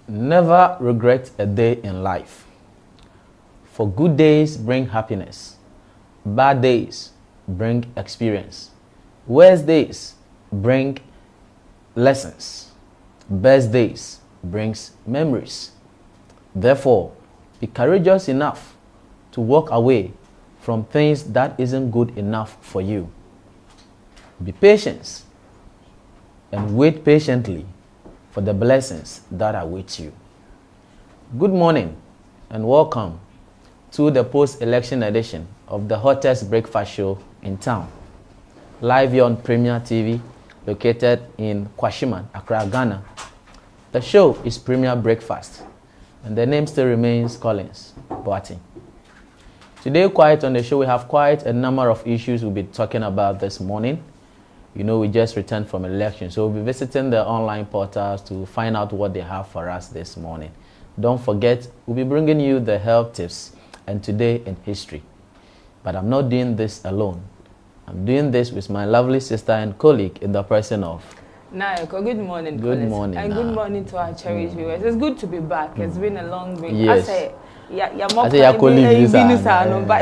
Never regret a day in life. For good days bring happiness. Bad days bring experience. Worst days bring lessons. Best days brings memories. Therefore, be courageous enough to walk away from things that isn't good enough for you. Be patient and wait patiently for the blessings that await you. Good morning and welcome to the post-election edition of the hottest breakfast show in town. Live here on Premier TV, located in Kwashiman, Accra, Ghana. The show is Premier Breakfast, and the name still remains Collins Boating. Today, quite on the show, we have quite a number of issues we'll be talking about this morning. You know, we just returned from election, so we'll be visiting the online portals to find out what they have for us this morning. Don't forget, we'll be bringing you the health tips and today in history. But I'm not doing this alone. I'm doing this with my lovely sister and colleague in the person of Naiko. Good morning, good Collins. morning, and good morning to our cherished viewers. It's good to be back. It's been a long break. Yes. But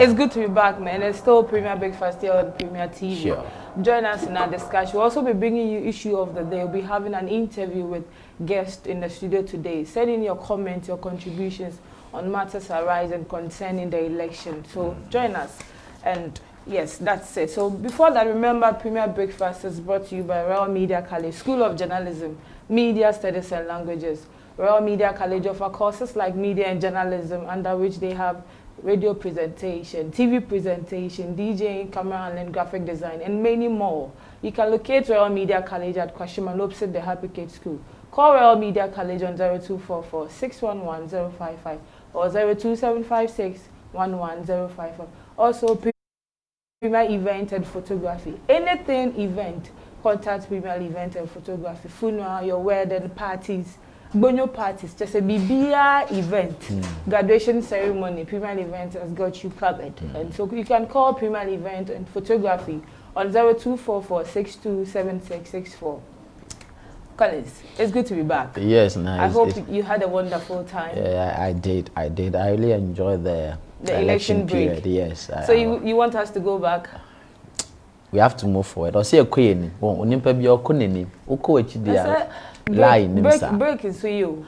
it's good to be back, man. It's still Premier Breakfast here on Premier TV. Sure. Join us in our discussion. We'll also be bringing you issue of the day. We'll be having an interview with guests in the studio today. Send in your comments, your contributions on matters arising concerning the election. So join us. And yes, that's it. So before that, remember Premier Breakfast is brought to you by Royal Media College, School of Journalism, Media Studies and Languages. Royal Media College offer courses like media and journalism, under which they have radio presentation, TV presentation, DJing, camera and graphic design, and many more. You can locate Royal Media College at Kwashiman opposite the Happy Kids School. Call Royal Media College on 0244 611 055 or 02756 11055. Also, Premier Event and Photography. Anything event, contact Premier Event and Photography. Funeral, your wedding, parties, bonyo parties, just a BBR event, graduation ceremony. Premier Event has got you covered. And so you can call Premier Event and Photography on 0244 627664. Collins, it's good to be back. Yes, nice. I hope you had a wonderful time. Yeah, I did. I really enjoyed the election period. break. Yes. So you want us to go back? We have to move forward. Or say a queen. Break is for you.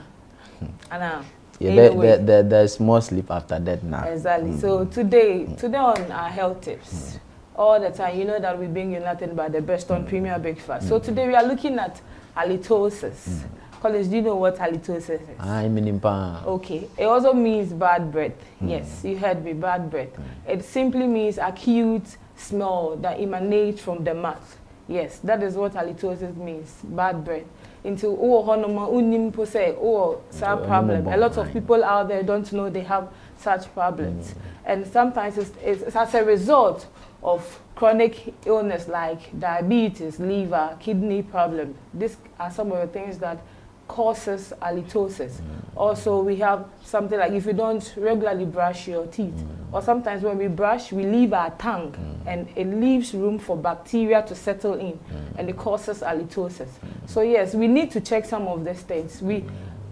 Anna. Yeah, there's more sleep after that now. Exactly. So today on our health tips, all the time, you know that we bring you nothing but the best on Premier Breakfast. So today we are looking at halitosis. Collins, do you know what halitosis is? I mean, okay. It also means bad breath. Yes, you heard me, bad breath. It simply means acute smell that emanates from the mouth. Yes, that is what halitosis means, bad breath. Into problem. A lot of people out there don't know they have such problems. And sometimes it's as a result of chronic illness like diabetes, liver, kidney problem. These are some of the things that causes halitosis. Also, we have something like if you don't regularly brush your teeth, or sometimes when we brush, we leave our tongue, and it leaves room for bacteria to settle in, and it causes halitosis. So yes, we need to check some of these things.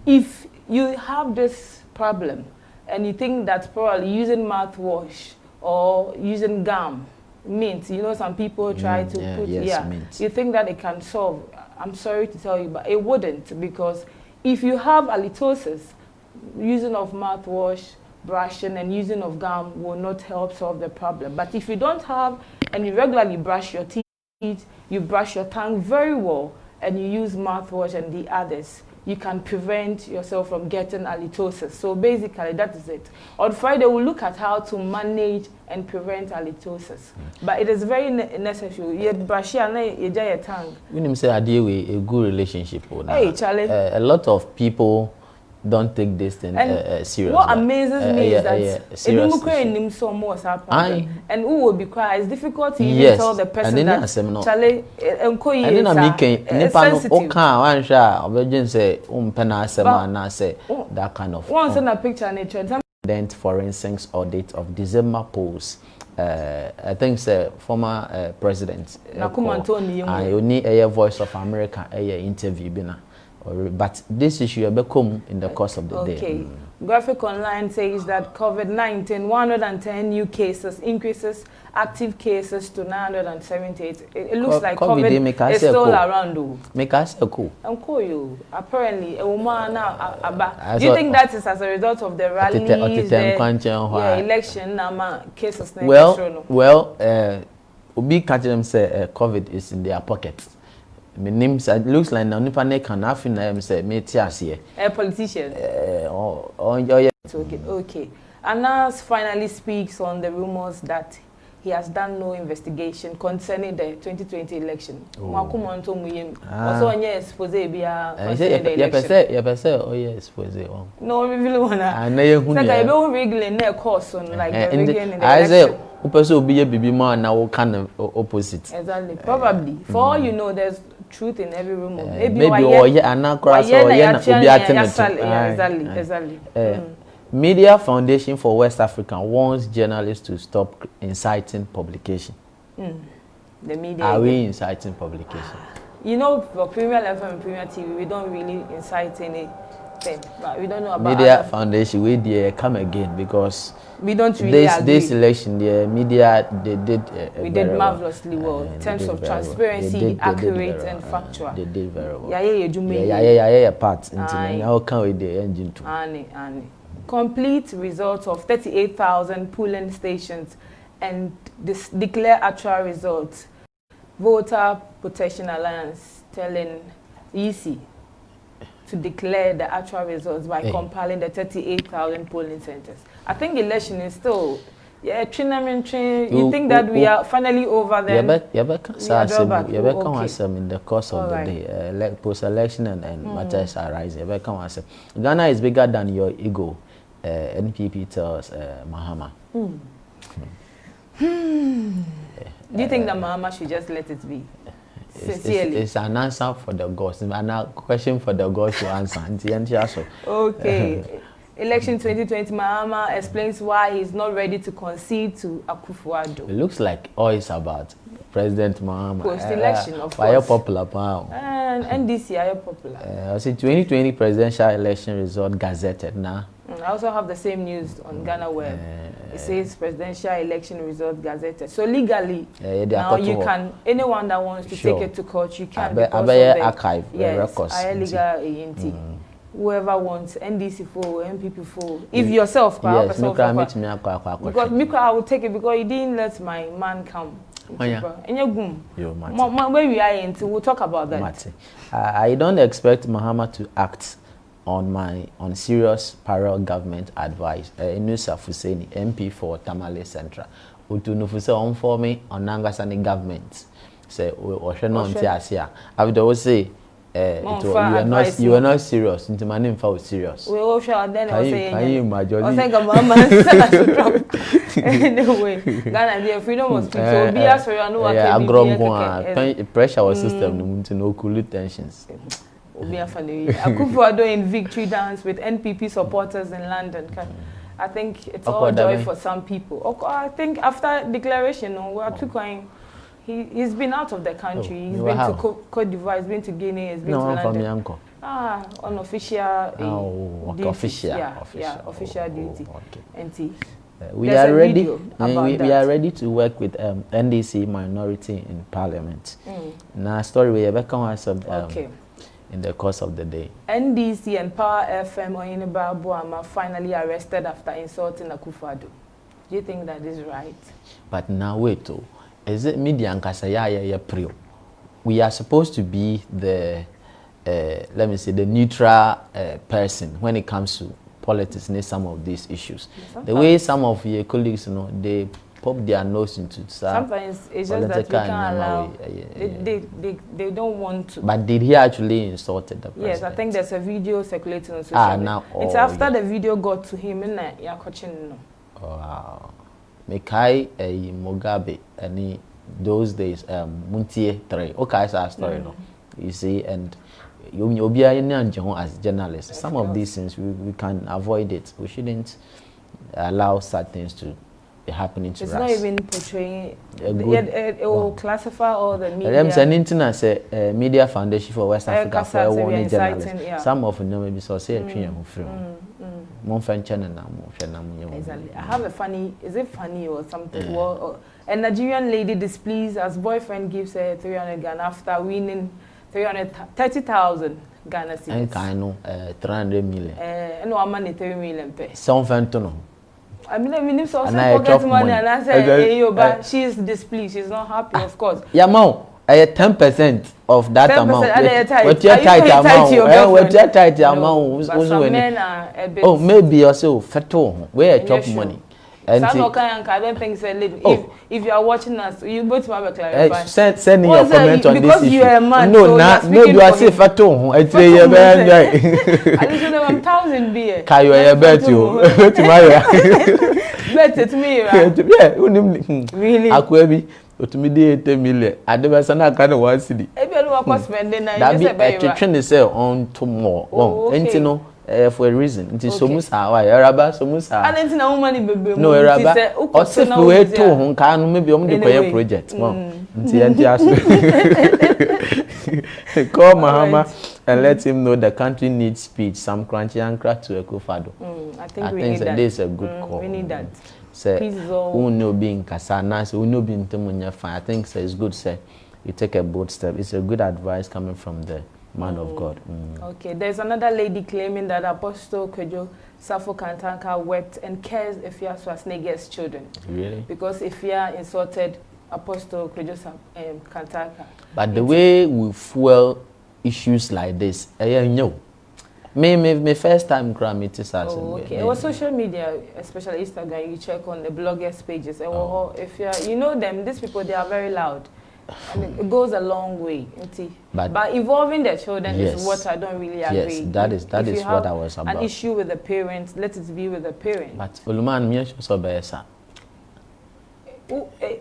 If you have this problem, and you think that probably using mouthwash or using gum, mint, you know, some people try to put, you think that it can solve. I'm sorry to tell you, but it wouldn't, because if you have halitosis, using of mouthwash, brushing, and using of gum will not help solve the problem. But if you don't have, and you regularly brush your teeth, you brush your tongue very well, and you use mouthwash and the others, you can prevent yourself from getting halitosis. So basically, that is it. On Friday, we'll look at how to manage and prevent halitosis. But it is very necessary. You brush your tongue. When you say I deal with a good relationship, hey, Charlie. A lot of people don't take this thing serious. What amazes me is that and who will be quiet. It's difficult to even tell the person that Charlie that kind of once in a picture nature. Forensics audit of December polls. I think former president I only a Voice of America interview bina. But this issue will come in the course of the day. Okay. Graphic Online says that COVID-19, 110 new cases, increases active cases to 978. It looks like COVID is still around though. Make us a cool. Apparently, a woman now. Do you think that is as a result of the rallies, the election, cases? Obi catch them say COVID is in their pockets. My name it looks like now nipa can have in say me here. A politician. Okay. Anas finally speaks on the rumors that he has done no investigation concerning the 2020 election. Also on yes expose bia concerning the election. Oh yes, expose. No, we really wanna. I know who like I be regular na course on like the regular in the election. I say person be a baby man now kind of opposite. Exactly. Probably. For all you know, there's truth in every rumor. Maybe exactly. Media Foundation for West Africa warns journalists to stop inciting publication. The media. Are we inciting publication? You know, for Premier FM and Premier TV, we don't really incite anything. But we don't know about Media Foundation. We did come again because we don't really agree. This election, the media they did. We did marvelously well in terms of transparency, accurate and factual. They did very well. Yeah. Part. How can we the engine too? Complete results of 38,000 polling stations and declare actual results. Voter Protection Alliance telling EC to declare the actual results by compiling the 38,000 polling centers. I think election is still, you think that we are finally over there? In the course of the day, post-election and matters arise. Ghana is bigger than your ego, NPP tells Mahama. Do you think that Mahama should just let it be? Sincerely. It's an answer for the gods, and a question for the gods to answer. Okay. Election 2020, Mahama explains why he's not ready to concede to Akufo-Addo. It looks like all is about President Mahama. Post-election, of course. Why are popular? And NDC are popular. I see 2020 presidential election result gazetted now. I also have the same news on Ghana Web. It says presidential election result gazetted. So legally, now you can, anyone that wants to take it to court, you can. Because of the archive records. Legal whoever wants NDC for MPP for. If yourself, yes, because I will take it because you didn't let my man come. Where we are into, we'll talk about that. I don't expect Mahama to act on serious parallel government advice. Inusa Fuseni, MP for Tamale Central. Utunufuse on for me on Nangasani government. Say after say you are not serious. Into my name for serious. We all shall then can you imagine? Anyway, Ghana, the freedom of speech. So be as for you pressure our system to no cool tensions. Akufo-Addo in victory dance with NPP supporters in London. I think it's all joy for some people. I think after declaration, we are too going. He's been out of the country. He's been to Cote d'Ivoire. He's been to Guinea. He's been to London. Unofficial. Official duty. We are ready. We are ready to work with NDC minority in Parliament. Now, story we have in the course of the day. NDC and Power FM Oyinba Buama finally arrested after insulting Akufo-Addo. Do you think that is right? But now wait, is it media and Kasaya Prio? We are supposed to be the let me say the neutral person when it comes to politics and some of these issues. The way some of your colleagues, they pop their nose into sometimes it's just that we can't allow. They don't want to. But did he actually insulted the president? Yes, I think there's a video circulating on social media. Now, it's after the video got to him and you're coaching. Wow. Mekai Mugabe any those days Muntie 3. Okay, so story no. You see, and you'll be as journalists. Some of these things we can avoid it. We shouldn't allow such things to be happening to us. It's not even portraying. It will classify all the media. There's an internet media foundation for West Africa for one journalist. Yeah. Some of them maybe so say Exactly. I have a funny. Is it funny or something? Well, a Nigerian lady displeased as boyfriend gives her 300 Ghana after winning 330,000 Ghana cedis. And I know 300 million. No, I'm money 3 million pay. Some fantono. I mean, if so pocket money and I say, hey, yo, but she is displeased. She's not happy, of course. Yeah, mom. 10% of that 10% amount. What your tight amount? What your tight amount? Some men are a bit. Oh, maybe also fatal. Where chop money. I don't think so. If you are watching us, you both have a clarify. Send me your comment on this because you are a man. No, you are safe at home. I tell you, I listen to 1,000 beer. Can you bet you? Bet it me. Yeah, really. Akwebi. Otumide 8 million. Adebasana kind of 1 cedi. Ebi olu akọ spending na. That be a trend is on to more. Oh, okay. No, for a reason. It is so much why. Araba so much. And enti na woman bebe. No, Araba. O se we to hun kan maybe o dey koye project. Nti enti aso. Call Mahama and let him know the country needs speech. Some crunchy and crack to Ekofado. I think we need that. This is a good call. We need that. Say, who know being Kasana, so who know being Temunya fine. I think it's good, say, you take a bold step. It's a good advice coming from the man of God. Okay, there's another lady claiming that Apostle Kwejo Safo Kantanka wept and cares if Ifya Swasnege's children. Really? Because Ifya insulted Apostle Kwejo Kantanka. But the way we fuel issues like this, I know. My first time cram it is as okay. It was social media, especially Instagram. You check on the bloggers pages. If you know them, these people, they are very loud, and it goes a long way. But involving their children is what I don't really agree. Yes, that is what I was about. An issue with the parents, let it be with the parents. But Oluman, me so besa.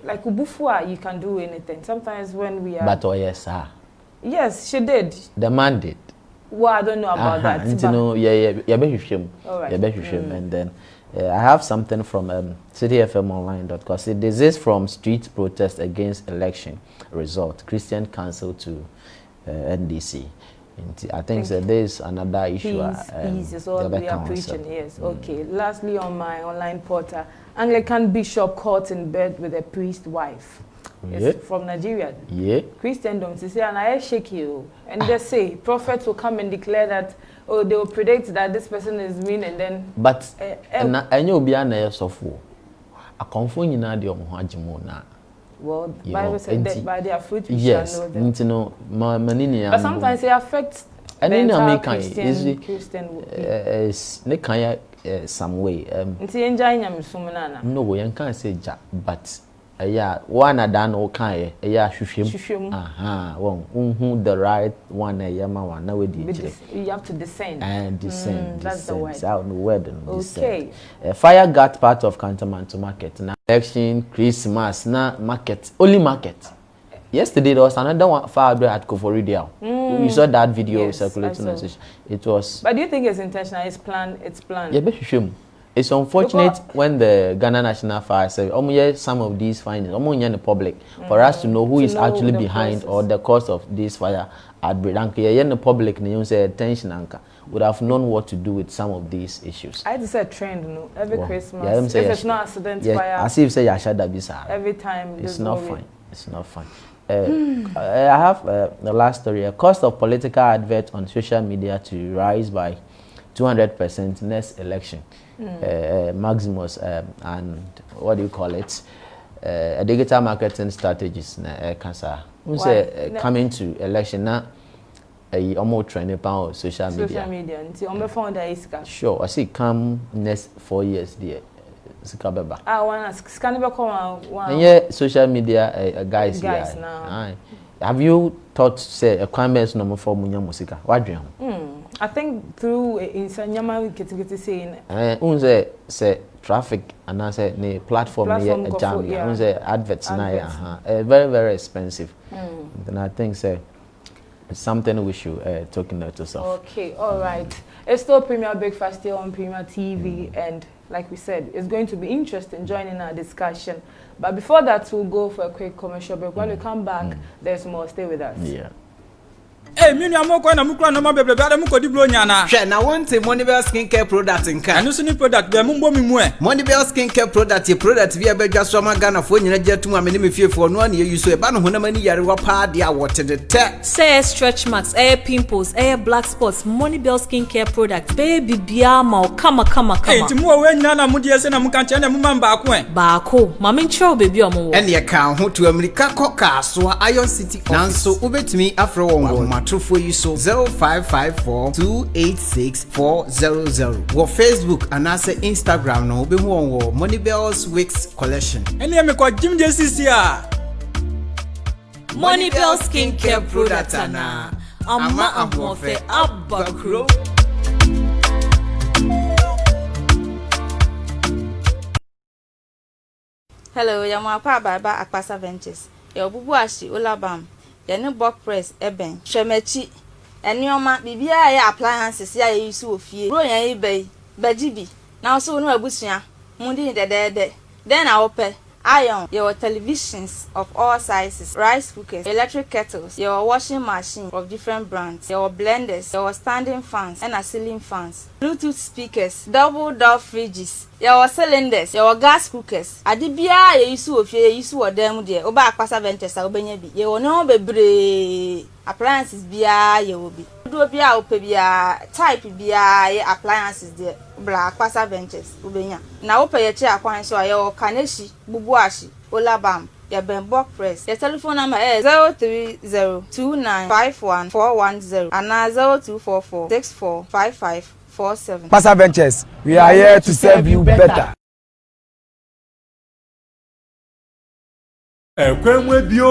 Like Ubufua, you can do anything. Sometimes when we are. But yes, sir. Yes, she did. The man did. Well, I don't know about that. All right. And then I have something from cityfmonline.com. So this is from street protest against election result. Christian council to NDC. I think that there is another issue. Peace is all we are preaching. Yes. Okay. Lastly, on my online portal, Anglican bishop caught in bed with a priest wife. It's from Nigeria. Yeah. Christendom, they say, and I shake you. And they say, prophets will come and declare that, they will predict that this person is mean, and then. But, I know beyond a software. A confounding na the Omhajimona. Well, the Bible said that by their fruit we shall know them. But sometimes they affect the entire Christian some way. No, you can't say Jack, but. One adan okay, shushim. The right one now you have to descend. And descend. That's the word. Okay. Fire got part of Cantonment market. Now election, Christmas, now market. Only market. Yesterday there was another one fire at Koforidia. You saw that video circulating on social. It was. But do you think it's intentional? It's planned. It's planned. Yeah, it's unfortunate when the Ghana16 fire said, some of these findings, in the public, for us to know who is actually behind or the cause of this fire outbreak. And in the public, you say attention, would have known what to do with some of these issues. I just said trend, no. Every Christmas, if it's not accident fire, as if say Yashada every time, it's not fine. It's not fine. I have the last story. A cost of political advert on social media to rise by 200% next election. Maximus and what do you call it? Digital marketing strategies. Coming to election now. Almost trending pound social media. Social media. Until on the phone there is sure. I see come next 4 years there. sika beba. One scanning one. And yeah, social media guys now. Have you thought say a requirements no for munya musika? What do you? I think through in Sanyama we saying say traffic and I say the platform near a jam. Unse adverts na very very expensive. Then I think say it's something we should talk note of. Okay, all right. It's still Premier Breakfast here on Premier TV, and like we said, it's going to be interesting joining our discussion. But before that, we'll go for a quick commercial break. When we come back, there's more. Stay with us. Yeah. Hey, me am going na mukra no ma bebre bia dem ko di blo nya na. Hwe na wonte Moneybell skincare product nka. Anu so ni product be mo mi mu e. Moneybell skincare product e product bi abedwa so ma Ghana fo nyina gyatum amene me fiefo no na ye use e ba no honam ani yare wa pa de awote de te. Say stretch marks, pimples, black spots, Moneybell skincare product. Baby bia ma kama. Hey, ti mo we nyina na mo de se na mo kan che na mo man ba ko e. Ba ko, ma me nchro baby o mo wo. Ene ye ka ho to America koka so Iron City nanso ubetumi afro won for you so 0554286400 wo Facebook and also Instagram no be hu on Moneybell's Wigs collection. Ene me ko Jim JCC a Moneybell skincare product ana ama ahofe abakro. Hello, Yamapa Baba Akpasa Ventures. Your bubu ashi Olabam. Yene box press eben hwemechi enioma bibia ya appliances ya use ofie ro yan ebei bajibi na so no abusua mundi dedede then I open iron your televisions of all sizes, rice cookers, electric kettles, your washing machine of different brands, your blenders, your standing fans and ceiling fans, Bluetooth speakers, double door fridges, your cylinders, your gas cookers. Adibia ye use ofie ye use dem de oba Akpasa Ventures obenya bi ye no bebre appliances bia ye obi do bia opebia type bia ye appliances de bla Akpasa Ventures obenya na ope ye che akwan so ye Kaneshi bubuashi Olabam ya Benbock press. Your telephone number is 03029514110 and 0244645547. Akpasa Ventures, we are here to serve you better. Ekwemwe bie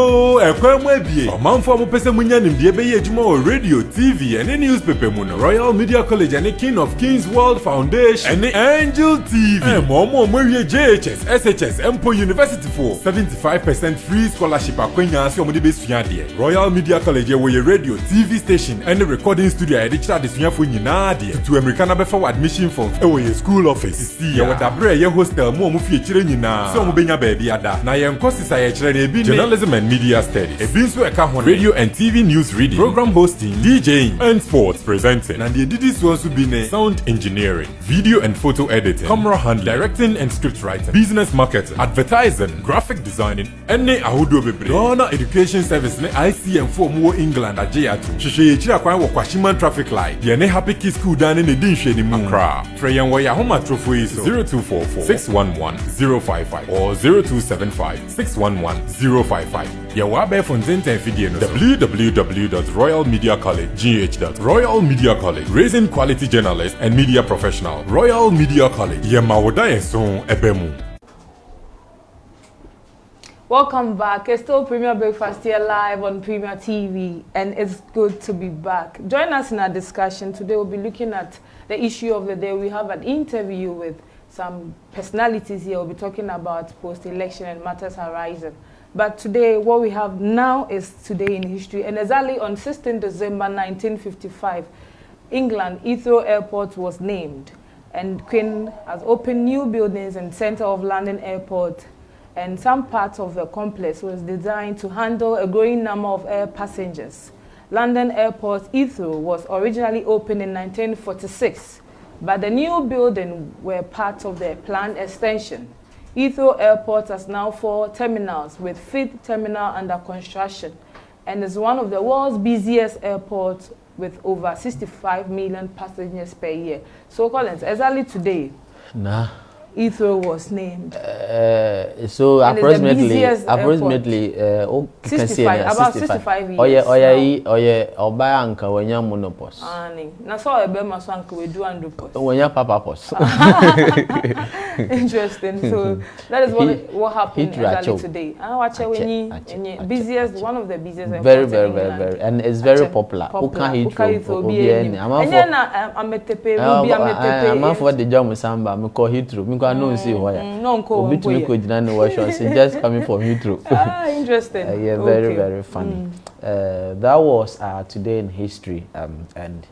omanfo mo pese munya nimde be ye adwuma o radio TV and newspaper mu no Royal Media College and King of Kings World Foundation and Angel TV mo wie JHS SHS Empo University for 75% free scholarship akwanya se omo de besua de Royal Media College we radio TV station and recording studio e digital desuafo nyina de to America na be for admission form e we school office see ye wadabre ye hostel mo fie kire nyina se omo benya ba bia da na ye nkosisa ye kire journalism and media studies, radio and TV news reading, program hosting, DJing, and sports presenting. And the editors also be sound engineering, video and photo editing, camera handling, directing and script writing, business marketing, advertising, graphic designing, and ahudo bebre. Ghana Education Service ne ICM for more England at J2. Shishe chira kwa Kwashiman traffic light. The ne happy kids school down in the Dinshe ni Accra. Trayan waya homa trophy 0244 611 055 or 0275 611 055. Yawabe Fonzente Fidie www.royalmediacollegegh.Royal Media College, raising quality journalists and media professionals. Royal Media College. Yamawoda Eson Ebemu. Welcome back. It's still Premier Breakfast here live on Premier TV, and it's good to be back. Join us in our discussion. Today we'll be looking at the issue of the day. We have an interview with some personalities here. We'll be talking about post-election and matters arising. But today, what we have now is today in history. And exactly on 16 December 1955, England Heathrow Airport was named. And Queen has opened new buildings in the center of London Airport. And some parts of the complex was designed to handle a growing number of air passengers. London Airport Heathrow was originally opened in 1946, but the new buildings were part of the planned extension. Heathrow Airport has now 4 terminals, with 5th terminal under construction, and is one of the world's busiest airports with over 65 million passengers per year. So, Collins, exactly today, Heathrow was named? So And approximately, it's the busiest 65, about 65 years. Oye, Obaya anka wenya monopause. Na so ebema so anka we do andropause. Wenya papapause. Interesting. So that is what happened exactly today. I watch busiest, one of the busiest. Very, and it's very popular. Uka Heathrow. I'm for the job samba. Me call Heathrow. Me go no see why. No ko. Obi to me ko jina no wash. Just coming from Heathrow. Interesting. Yeah, very funny. That was today in history. And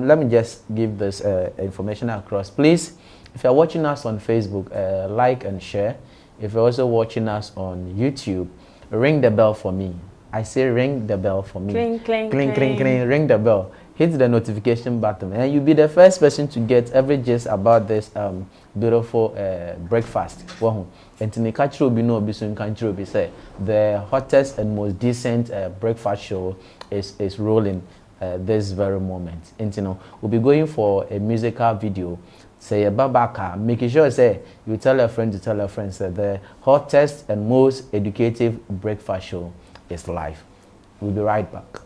let me just give this information across. Please, if you're watching us on Facebook, like and share. If you're also watching us on YouTube, ring the bell for me. I say ring the bell for me. Cling, cling, cling, cling, cling. Ring the bell. Hit the notification button, and you'll be the first person to get every gist about this beautiful breakfast. And to catch you, be no be soon. Can't you be say the hottest and most decent breakfast show is rolling this very moment. And you know, we'll be going for a musical video. Say a babaka, making sure say you tell a friend to tell a friend that the hottest and most educative breakfast show is live. We'll be right back.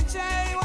Say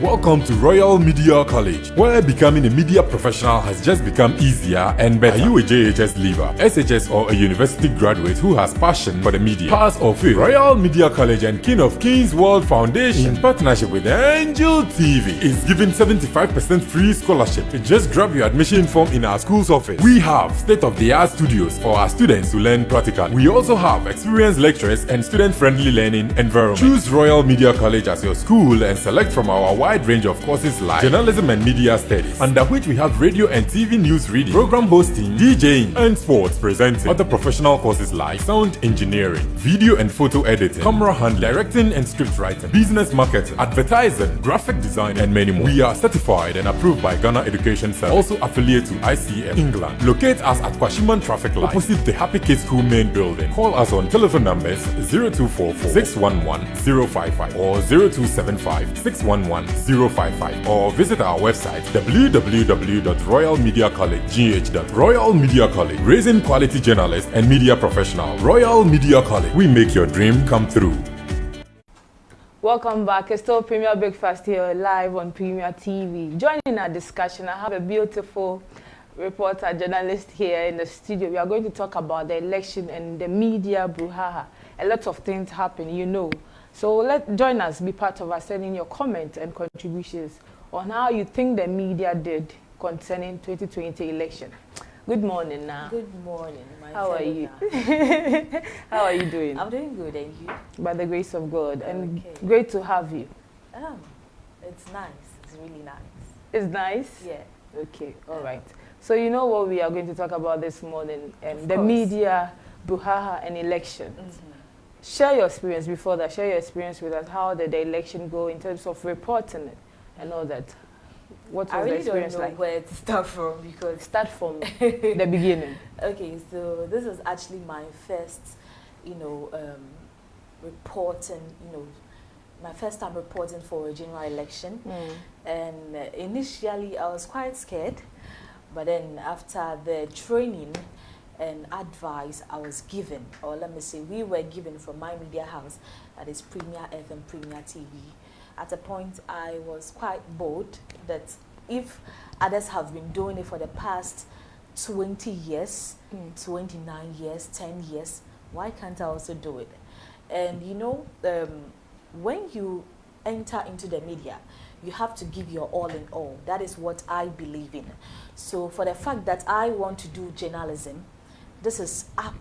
Welcome to Royal Media College, where becoming a media professional has just become easier and better. Are you a JHS leaver, SHS, or a university graduate who has passion for the media? Pass or fail. Royal Media College and King of Kings World Foundation, in partnership with Angel TV, is giving 75% free scholarship. Just grab your admission form in our school's office. We have state-of-the-art studios for our students to learn practically. We also have experienced lecturers and student-friendly learning environment. Choose Royal Media College as your school and select from our wide range of courses like journalism and media studies, under which we have radio and TV news reading, program hosting, DJing, and sports presenting. Other professional courses like sound engineering, video and photo editing, camera handling, directing and script writing, business marketing, advertising, graphic design, and many more. We are certified and approved by Ghana Education Service, also affiliate to ICM England. Locate us at Kwashiman Traffic Light, opposite the Happy Kids School main building. Call us on telephone numbers 0244 611 055 or 0275 611 055, or visit our website www.royalmediacollegegh.Royal Media College, raising quality journalists and media professionals. Royal Media College, we make your dream come true. Welcome back. It's still Premier Breakfast here live on Premier TV. Joining our discussion, I have a beautiful reporter, journalist here in the studio. We are going to talk about the election and the media brouhaha. A lot of things happen, you know. So join us, be part of us, sending your comments and contributions on how you think the media did concerning 2020 election. Good morning now. Good morning, my How are you? How are you doing? I'm doing good, and you? By the grace of God. And Okay. great to have you. It's nice. It's really nice. It's nice? Yeah. Okay, all right. So you know what we are going to talk about this morning, the course. media, brouhaha, and elections. Share your experience before that. Share your experience with us. How did the election go in terms of reporting it and all that? What was I the really experience don't know like? where to start from because Start from the beginning. okay, so this is actually my first, reporting. My first time reporting for a general election, and initially I was quite scared, but then after the training and advice I was given, or let me say we were given from my media house, that is Premier FM, Premier TV. At a point I was quite bold that if others have been doing it for the past 20 years, 29 years, 10 years, why can't I also do it? And when you enter into the media, you have to give your all in all. That is what I believe in. So for the fact that I want to do journalism, this is up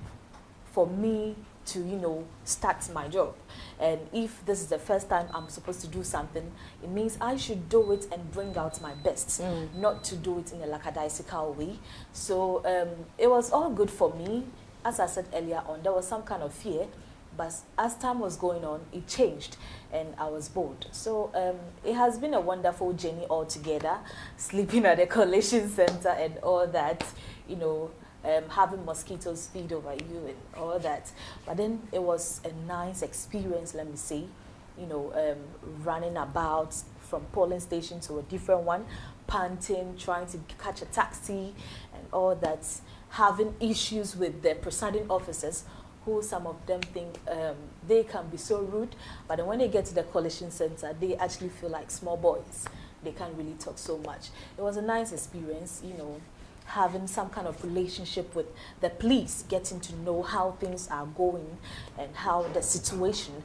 for me to, start my job. And if this is the first time I'm supposed to do something, it means I should do it and bring out my best, not to do it in a lackadaisical way. So it was all good for me. As I said earlier on, there was some kind of fear, but as time was going on, it changed and I was bold. So it has been a wonderful journey altogether, sleeping at the collation center and all that, having mosquitoes feed over you and all that. But then it was a nice experience, let me say, running about from polling station to a different one, panting, trying to catch a taxi and all that, having issues with the presiding officers, who some of them think they can be so rude, but then when they get to the collation center, they actually feel like small boys. They can't really talk so much. It was a nice experience, having some kind of relationship with the police, getting to know how things are going and how the situation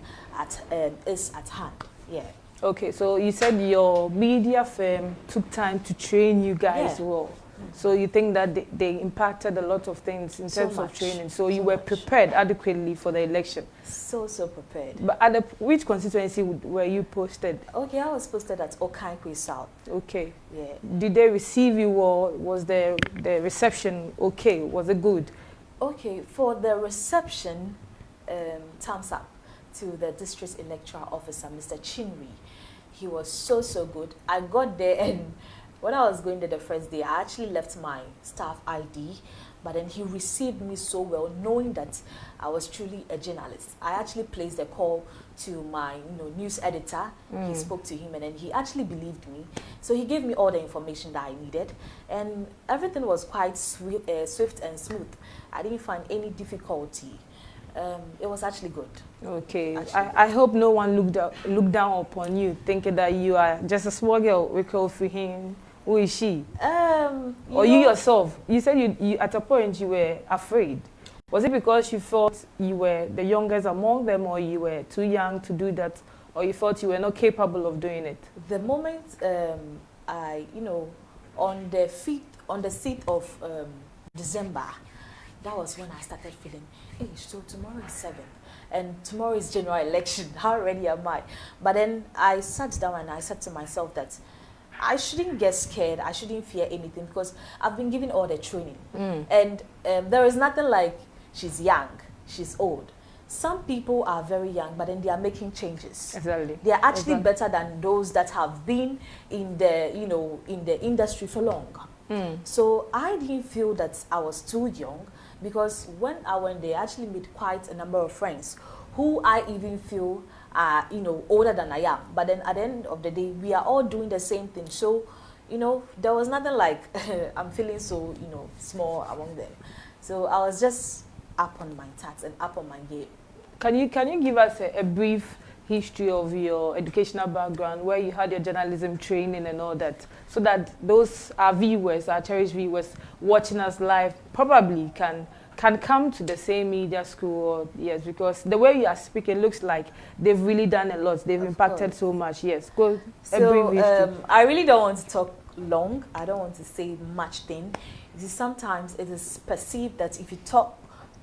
is at hand. Yeah. Okay, so you said your media firm took time to train you guys well. So you think that they impacted a lot of things in terms of training. So you were prepared adequately for the election. So prepared. But at which constituency were you posted? Okay, I was posted at Okankwe South. Okay. Yeah. Did they receive you, or was the reception okay? Was it good? Okay, for the reception, thumbs up to the district electoral officer, Mr. Chinri. He was so good. I got there and when I was going there the first day, I actually left my staff ID, but then he received me so well, knowing that I was truly a journalist. I actually placed a call to my news editor. He spoke to him and then he actually believed me. So he gave me all the information that I needed and everything was quite swift and smooth. I didn't find any difficulty. it was actually good. Okay, I hope no one looked down upon you, thinking that you are just a small girl. We call for him. Who is she? Or you yourself? You said you at a point you were afraid. Was it because you thought you were the youngest among them, or you were too young to do that, or you thought you were not capable of doing it? The moment I, on the 6th of December, that was when I started feeling, hey, so tomorrow is 7th, and tomorrow is general election. How ready am I? But then I sat down and I said to myself that I shouldn't get scared. I shouldn't fear anything because I've been given all the training. And there is nothing like she's young, she's old. Some people are very young, but then they are making changes. Exactly. They are actually better than those that have been in the, in the industry for long. So I didn't feel that I was too young, because when I went there, I actually made quite a number of friends who I even feel are, older than I am. But then at the end of the day, we are all doing the same thing. So, there was nothing like I'm feeling so, small among them. So I was just up on my tax and up on my game. Can you give us a brief history of your educational background, where you had your journalism training and all that, so that those our viewers, our cherished viewers watching us live, probably can come to the same media school? Or, yes, because the way you are speaking looks like they've really done a lot. They've impacted so much. Yes, go. So I really don't want to talk long. I don't want to say much thing. You see, sometimes it is perceived that if you talk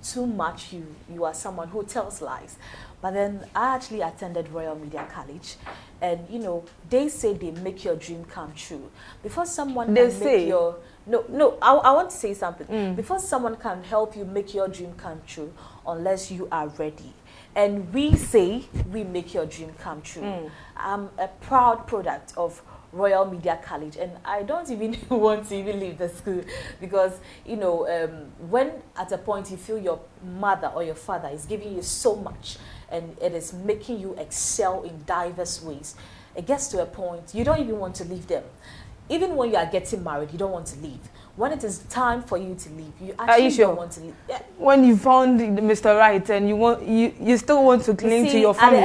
too much, you are someone who tells lies. But then I actually attended Royal Media College, and they say they make your dream come true. Before someone can make your I want to say something. Before someone can help you make your dream come true, unless you are ready. And we say we make your dream come true. I'm a proud product of Royal Media College, and I don't even want to even leave the school, because when at a point you feel your mother or your father is giving you so much and it is making you excel in diverse ways, it gets to a point you don't even want to leave them. Even when you are getting married, you don't want to leave. When it is time for you to leave, you actually don't want to leave. Yeah. When you found Mr. Right and you still want to cling to your family.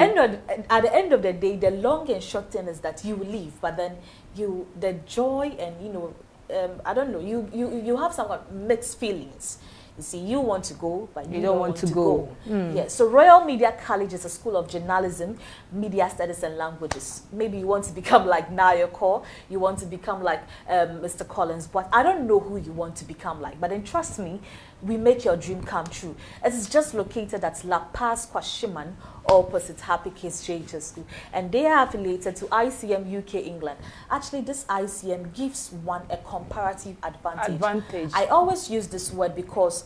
At the end of the day, the long and short thing is that you will leave, but then the joy and I don't know, you have some mixed feelings. You see, you want to go, but you don't want to go. Yeah. So Royal Media College is a school of journalism, media studies and languages. Maybe you want to become like Nayako, you want to become like Mr. Collins, but I don't know who you want to become like. But then trust me, we make your dream come true. It is just located at La Paz, Kwashiman, opposite Happy Kids JHS School. And they are affiliated to ICM UK England. Actually, this ICM gives one a comparative advantage. I always use this word because,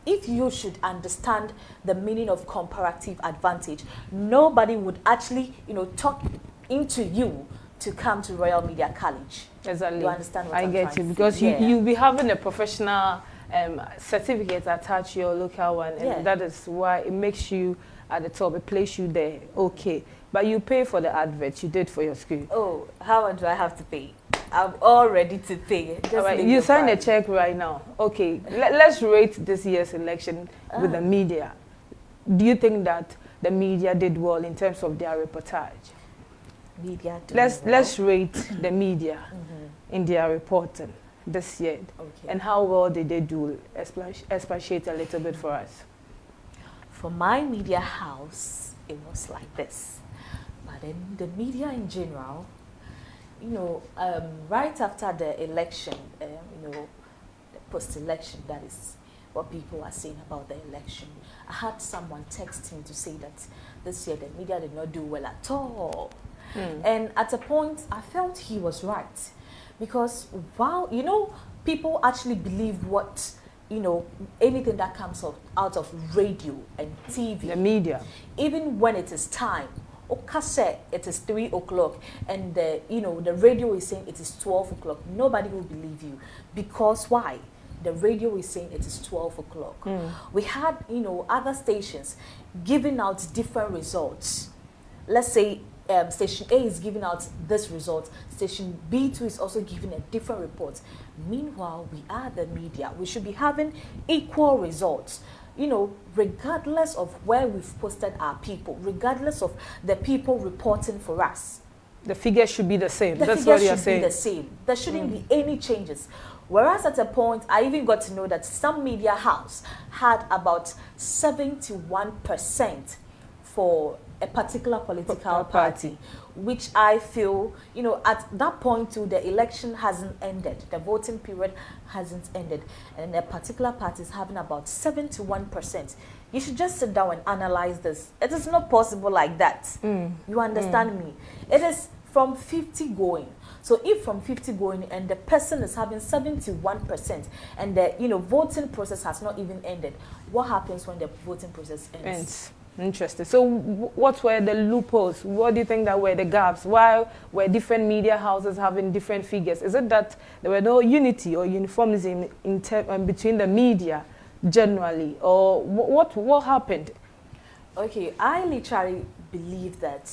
if you should understand the meaning of comparative advantage, nobody would actually, talk into you to come to Royal Media College. Exactly. You understand what I get you, because you'll be having a professional certificate attached to your local one, and that is why it makes you at the top, it places you there. Okay, but you pay for the advert you did for your school. Oh, how much do I have to pay? I'm all ready to pay. All right, you sign a check right now. Okay, let's rate this year's election with the media. Do you think that the media did well in terms of their reportage? Media did let's rate the media in their reporting this year. Okay. And how well did they do? Expatiate a little bit for us. For my media house, it was like this. But then the media in general, right after the election, the post-election, that is what people are saying about the election. I had someone text me to say that this year the media did not do well at all. And at a point, I felt he was right. Because, wow, people actually believe what, anything that comes out of radio and TV. The media. Even when it is time. It is 3 o'clock and the radio is saying it is 12 o'clock. Nobody will believe you. Because why? The radio is saying it is 12 o'clock. We had, other stations giving out different results. Let's say Station A is giving out this result, Station B2 is also giving a different report. Meanwhile, we are the media. We should be having equal results, you know, regardless of where we've posted our people, regardless of the people reporting for us. The figures should be the same. That's what you're saying. The same. There shouldn't be any changes. Whereas at a point, I even got to know that some media house had about 71% for a particular political party, which I feel, you know, at that point too, the election hasn't ended, the voting period hasn't ended, and a particular party is having about 71%. You should just sit down and analyze this. It is not possible like that. You understand me? It is from 50 going. So if from 50 going and the person is having 71% and the, you know, voting process has not even ended, what happens when the voting process ends? Interesting. So what were the loopholes? What do you think that were the gaps? Why were different media houses having different figures? Is it that there were no unity or uniformism between the media generally? Or what happened? Okay, I literally believe that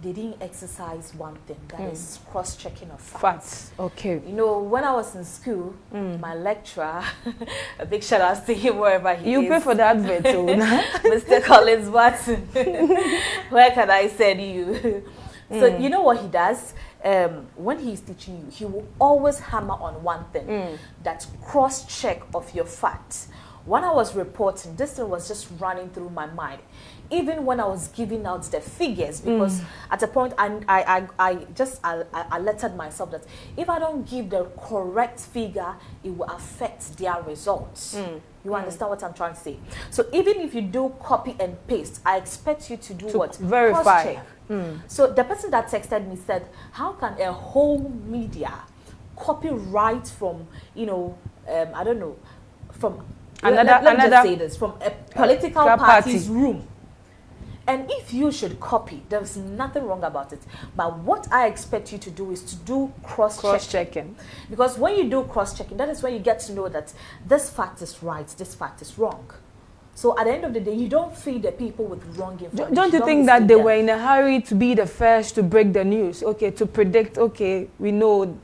they didn't exercise one thing, that is cross-checking of facts. Okay. You know, when I was in school, my lecturer, a big shout out to him wherever he is. You pay for the advert, too. Mr. Collins Watson. Where can I send you? So you know what he does? When he's teaching you, he will always hammer on one thing, that cross-check of your facts. When I was reporting, this thing was just running through my mind. Even when I was giving out the figures, because at a point I just alerted myself that if I don't give the correct figure, it will affect their results. You understand what I'm trying to say? So even if you do copy and paste, I expect you to do what? Verify. So the person that texted me said, how can a whole media copy right from, you know, I don't know, from let me just say this, from a political party's room. And if you should copy, there's nothing wrong about it. But what I expect you to do is to do cross-checking. Because when you do cross-checking, that is when you get to know that this fact is right, this fact is wrong. So at the end of the day, you don't feed the people with wrong information. Don't you think that they were in a hurry to be the first to break the news? Okay, to predict, okay, we know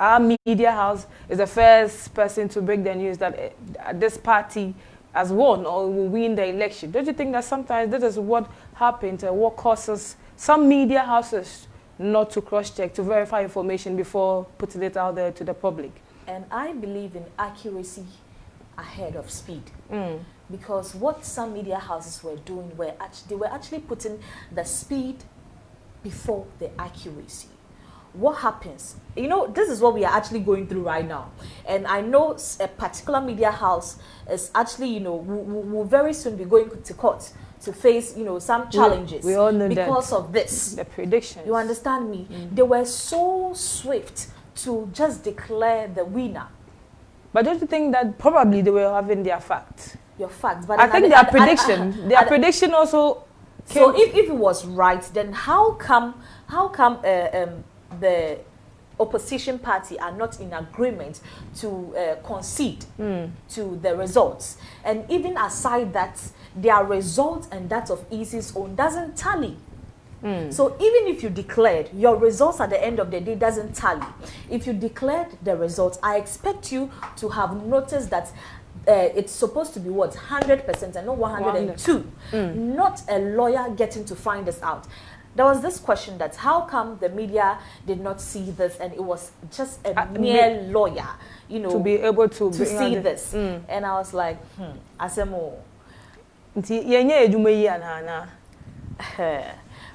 our media house is the first person to break the news that this party has won or will win the election. Don't you think that sometimes this is what happens and what causes some media houses not to cross-check, to verify information before putting it out there to the public? And I believe in accuracy ahead of speed. Because what some media houses were doing, they were actually putting the speed before the accuracy. What happens? You know, this is what we are actually going through right now. And I know a particular media house is actually, you know, will very soon be going to court to face, you know, some challenges we all know because of this. The predictions. You understand me? They were so swift to just declare the winner. But don't you think that probably they were having their facts? Your facts. But I think their prediction also came. So if it was right, then how come the opposition party are not in agreement to concede to the results? And even aside that, their results and that of EC's own doesn't tally. So even if you declared, your results at the end of the day doesn't tally. If you declared the results, I expect you to have noticed that it's supposed to be what, 100% and not 102. Not a lawyer getting to find this out. There was this question that how come the media did not see this, and it was just a mere lawyer, you know, to be able to see this. And I was like, Asemo.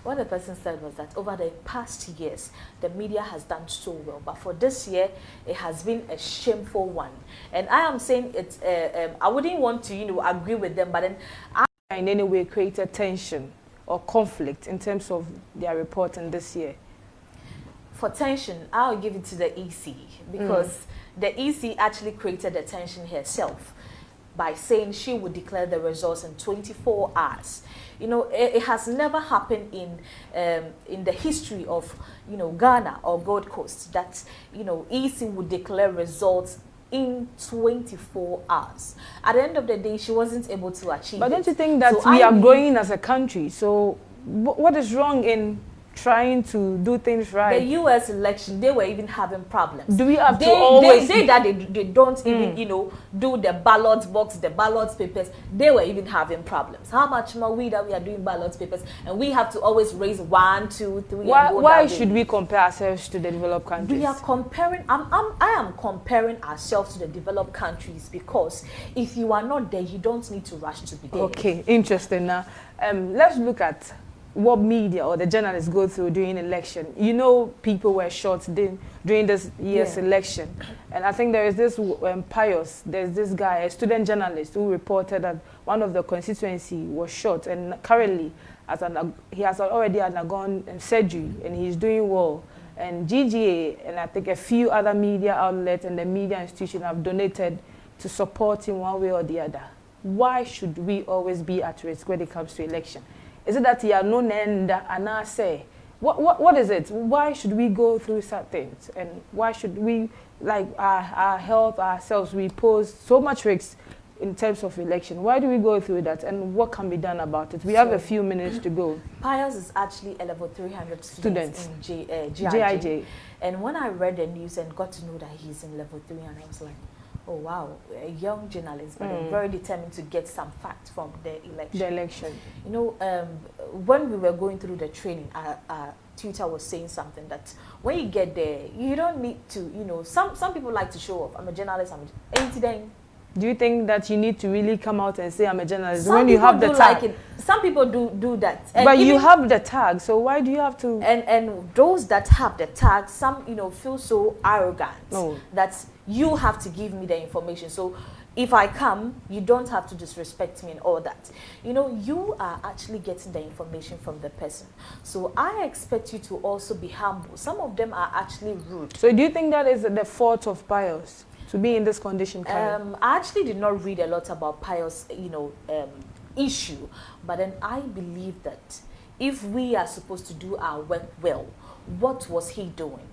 What the person said was that over the past years, the media has done so well, but for this year, it has been a shameful one. And I am saying it's, I wouldn't want to, you know, agree with them, but then I in any way created tension or conflict in terms of their reporting this year. For tension, I'll give it to the EC, because the EC actually created the tension herself by saying she would declare the results in 24 hours. You know, it has never happened in the history of, you know, Ghana or Gold Coast that, you know, EC would declare results in 24 hours. At the end of the day, she wasn't able to achieve it. But don't you think that we are growing as a country? So what is wrong in trying to do things right? The U.S. election, they were even having problems. Do we have to always say that they don't even, you know, do the ballot box, the ballot papers? They were even having problems. How much more we that we are doing ballot papers, and we have to always raise 1, 2, 3. Why should we compare ourselves to the developed countries? We are comparing. I am comparing ourselves to the developed countries because if you are not there, you don't need to rush to be there. Okay, interesting. Now, let's look at what media or the journalists go through during election. You know, people were shot during this year's election. And I think there is this Pius, there's this guy, a student journalist, who reported that one of the constituency was shot, and currently he has already undergone surgery and he's doing well. And GGA and I think a few other media outlets and the media institution have donated to support him one way or the other. Why should we always be at risk when it comes to election? Is it that you are no end and I say, what is it? Why should we go through such things? And why should we, like our health, ourselves, we pose so much risk in terms of election? Why do we go through that? And what can be done about it? We have a few minutes to go. Pius is actually a level 300 student in GIJ. And when I read the news and got to know that he's in level 3, and I was like, oh wow, a young journalist, but very determined to get some facts from the election. You know, when we were going through the training, our tutor was saying something that when you get there, you don't need to, you know, some people like to show off. I'm a journalist, Do you think that you need to really come out and say I'm a journalist when you have the tag? Some people do that. And but you have the tag, so why do you have to? And those that have the tag, some, you know, feel so arrogant that you have to give me the information. So if I come, you don't have to disrespect me and all that. You know, you are actually getting the information from the person. So I expect you to also be humble. Some of them are actually rude. So do you think that is the fault of Pius to be in this condition? I actually did not read a lot about Pius, you know, issue. But then I believe that if we are supposed to do our work well, what was he doing?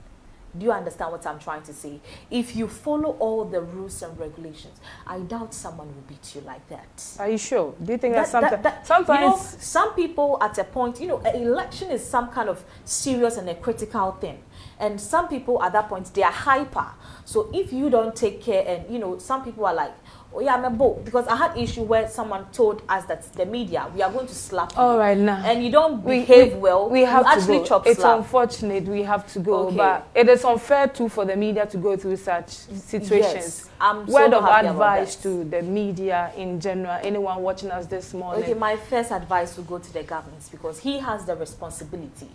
Do you understand what I'm trying to say? If you follow all the rules and regulations, I doubt someone will beat you like that. Are you sure? Do you think that sometimes, you know, some people at a point, you know, an election is some kind of serious and a critical thing. And some people at that point, they are hyper. So if you don't take care, and, you know, some people are like, oh yeah, I'm a boat. Because I had issue where someone told us that the media, we are going to slap you. All right, now. And you don't behave well, we have you actually chop slap. It's unfortunate we have to go, but it is unfair too for the media to go through such situations. Yes, I'm Word so of happy advice to the media in general, anyone watching us this morning. Okay, my first advice will go to the government because he has the responsibility.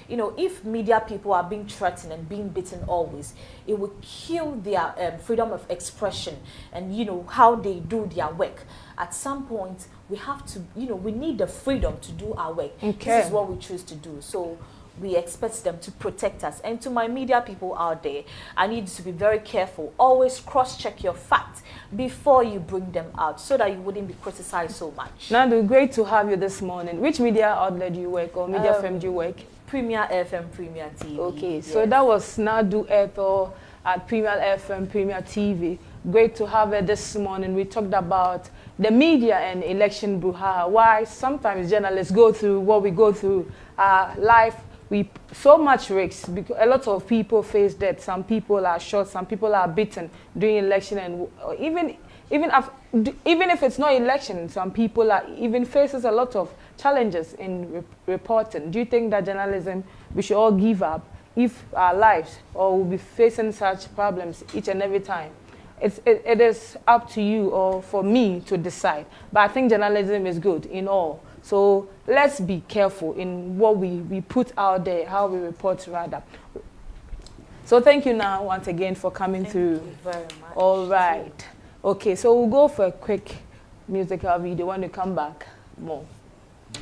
You know, if media people are being threatened and being beaten always, it will kill their freedom of expression and, you know, how they do their work. At some point, we have to, you know, we need the freedom to do our work. Okay. This is what we choose to do. So we expect them to protect us. And to my media people out there, I need you to be very careful. Always cross-check your facts before you bring them out so that you wouldn't be criticized so much. Nadu, great to have you this morning. Which media outlet do you work or media firm do you work? Premier FM, Premier TV. Okay, yes. So that was Nadu Ethel at Premier FM, Premier TV. Great to have her this morning. We talked about the media and election brouhaha. Why sometimes journalists go through what we go through. Life, so much risk because a lot of people face death. Some people are shot. Some people are beaten during election, and even if it's not election, some people are even faces a lot of challenges in reporting. Do you think that journalism, we should all give up if our lives or we'll be facing such problems each and every time? It is up to you or for me to decide. But I think journalism is good in all. So let's be careful in what we put out there, how we report rather. So thank you now once again for coming through. Thank you very much. All right. Okay, so we'll go for a quick musical video when we come back more.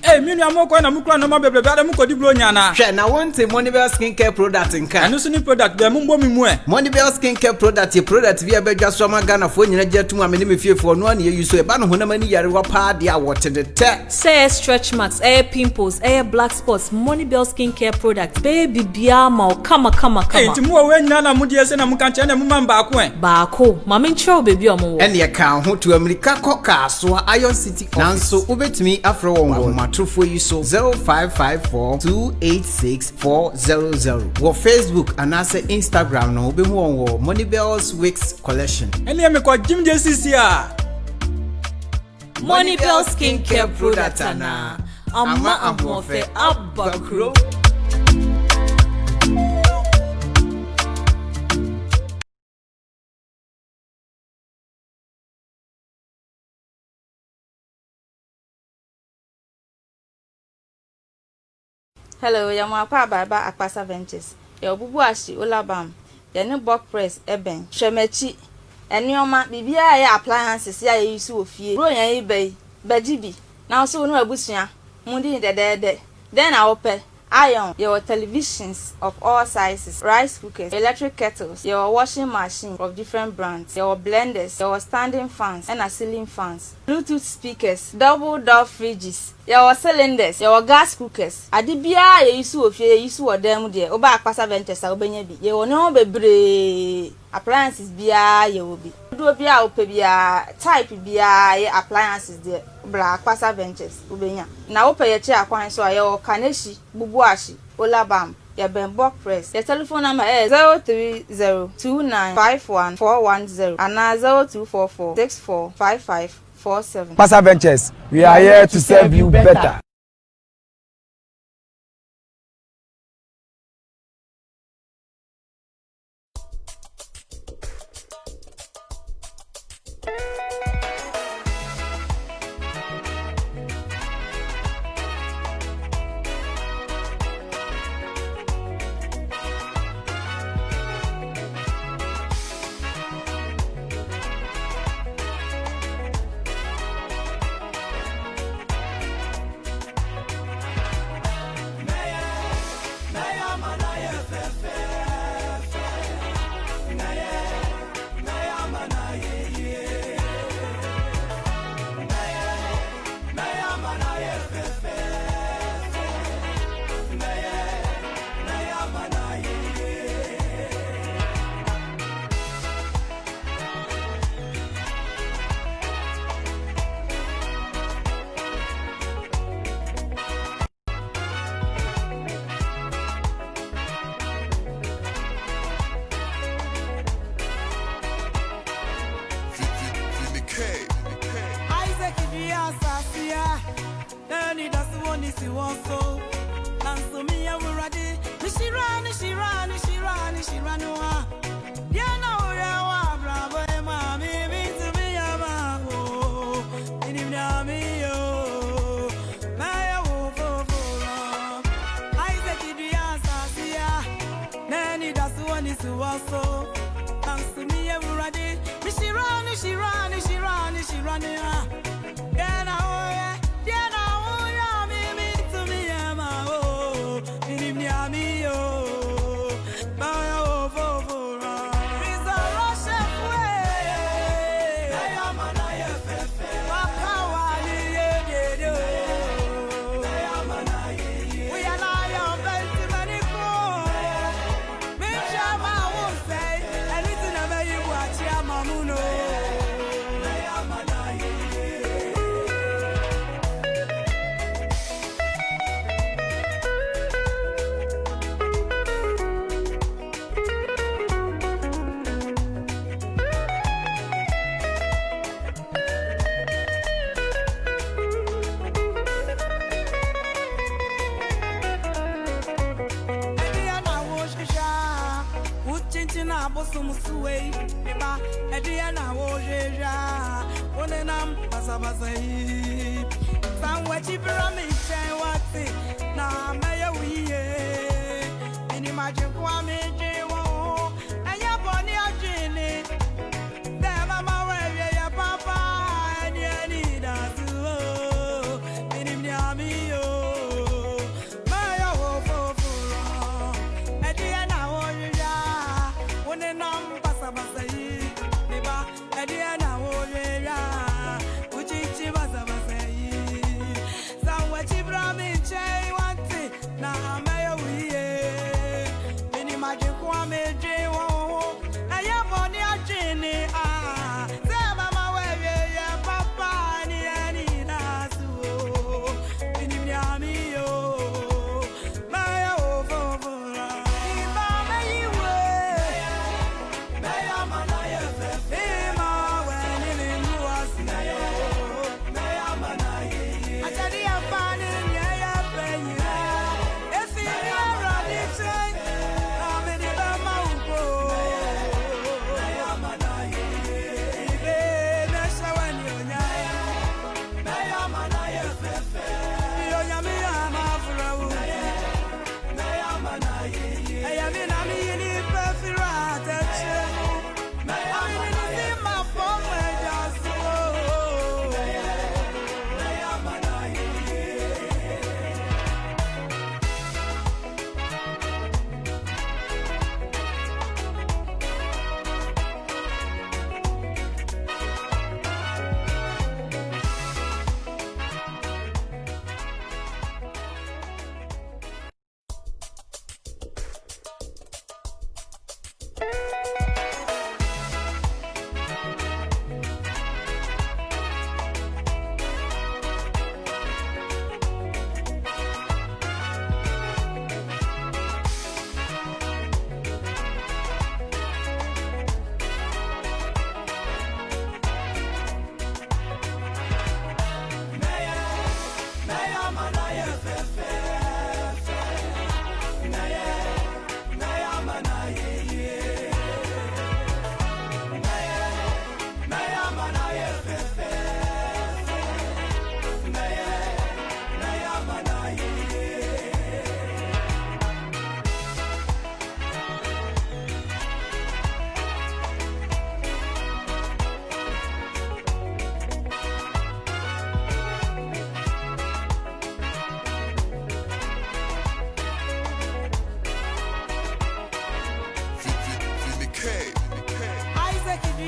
Hey, me na mo ko na mukura no ma bebre bia dem ko di blo nya na. Hwe na wonte Monibel skincare product nka. Anu so ni product be mo mbo mi mu e. Monibel skincare product bi abedwa so ma Ghana fo nyina gya tum amene mefiefo no na ye use e ba no honamani yare wa pa de a wote de te. Say stretch marks, pimples, black spots, Monibel skincare product. Baby bia ma kama. Hey, ti mo we nyina na mu de se na mu kan che na mu man ba ko e. Ba ko, ma me nchro baby o mo wo. Ene ye ka ho to America koka so Iron City. Nanso ubetumi afro won ahomatrofo yi so 0554286400 wo Facebook anase Instagram no obehu wo Money Bells Wigs collection. Eni me ko Jim JCC a Money Bell skincare product ana ama ahofe abakro. Hello, Yamapa Baba Akpasa Ventures. Your bubu ashi olabam. Yene box press eben. Shemechi. Enioma bibia ya appliances ya use ofie. Bro yan ebey. Bejibi. Now so no abusua. Mundi de. Then I open iron, your televisions of all sizes, rice cookers, electric kettles, your washing machine of different brands, your blenders, your standing fans and ceiling fans, Bluetooth speakers, double door fridges, your cylinders, your gas cookers. Adibia ye use of ye use of them there. Oba Akpasa Ventures obenya bi. Ye no bebre appliances bia ye obi. Do bia opebia type bia ye appliances there. Bra Akpasa Ventures ubenya na wo pay che akwan so aye o kaneshi bubuashi olabam ya benbok press your telephone number is 0302951410 and 0244645547. Akpasa Ventures, we are here to serve you better.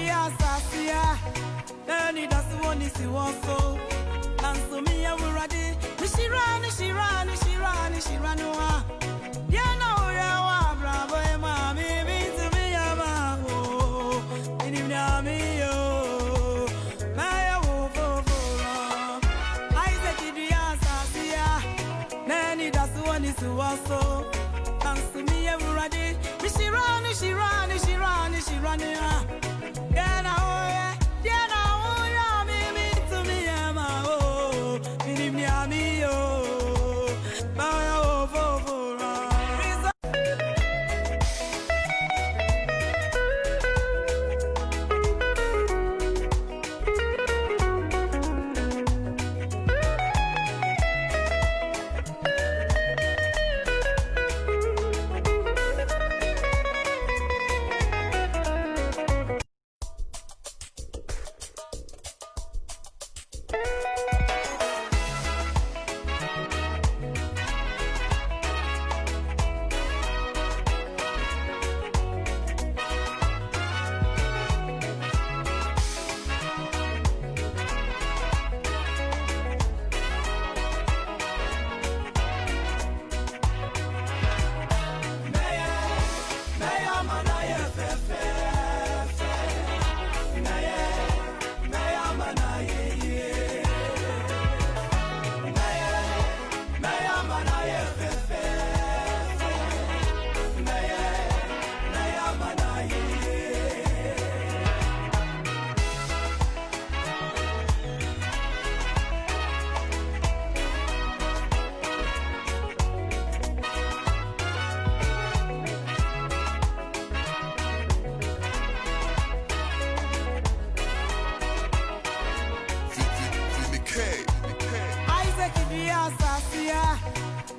dia sasia. Nani das one is so. Nanso me ya wurade. Nishirani. Ya na ora wa bravo e ma mi to me ya ma o. Ini mi yo. Ma ya wo fo. Isaac dia sasia. Nani das one is so. Nanso me ya wurade. Nishirani. Ya na ora mi to me ya ma o. Ini mi yo. Ma ya wo fo.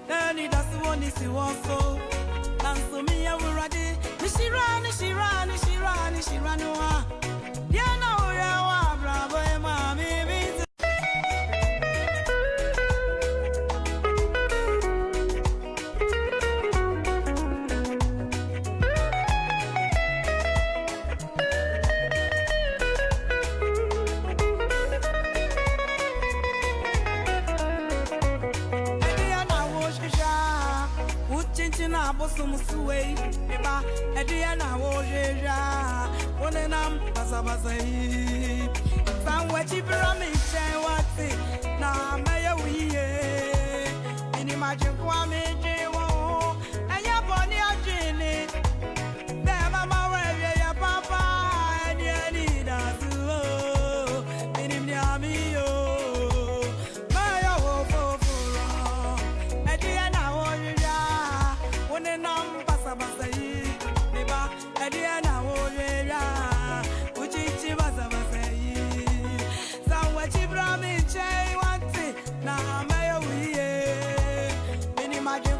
Nani das one is so. Nanso me ya wurade. Nishirani. Ya na ora wa bravo e ma mi to. Na bosom suwei eba edia na wo jeja wonenam basabasai sanwe chibra me chen wati na maye wiye ini majekwa me jewo anya boni ajini de mama we ya papa ani da zuo ini mi amiyo mayo wo fo edia na wo jeja nam basabasai neba edia na woyera uchichi basabasai sawa chibra mi chei wati na amayo wiye mini maje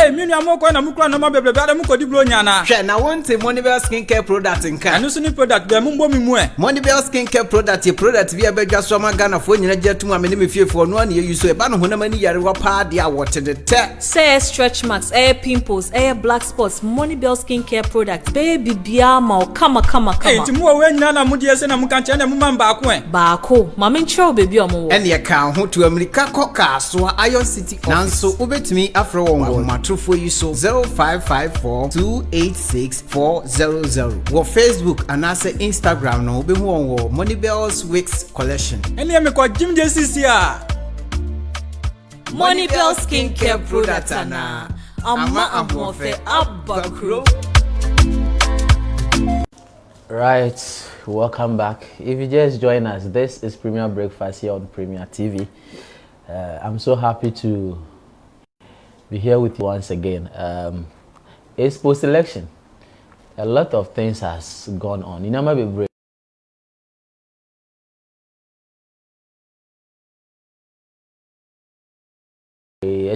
Hey, me nua mo ko na mukura no ma bebrebe ade mu kodi bro nyana. Hwɛ na wonte Moneybell skincare product nka. Anu so ni product be mu mbo mi mu e. Moneybell skincare product bi abedwa so ma Ghana fo nyina gye tum amene me fiefo no na yeyu so e ba no honam ani yare wa pa de a wote de te. Say stretch marks, pimples, black spots, Moneybell skincare product. Baby bia ma kama. Hey, ti mu we nyina na mu de ese na mu kan che na mu man ba ko e. Ba ko, ma me nchro baby omo wo. Ene ye kan ho to America koka so Iron City nanso ubetumi afro won matrofo yi so 0554286400 wo Facebook anase Instagram no obehu won wo Moneybell's Wigs collection. Ene me ko Jim JCC a Moneybell skincare product ana ama amofe abakro. Right, welcome back. If you just join us, this is Premier Breakfast here on Premier TV. I'm so happy to be here with you once again. It's post-election. A lot of things has gone on. You know, maybe break.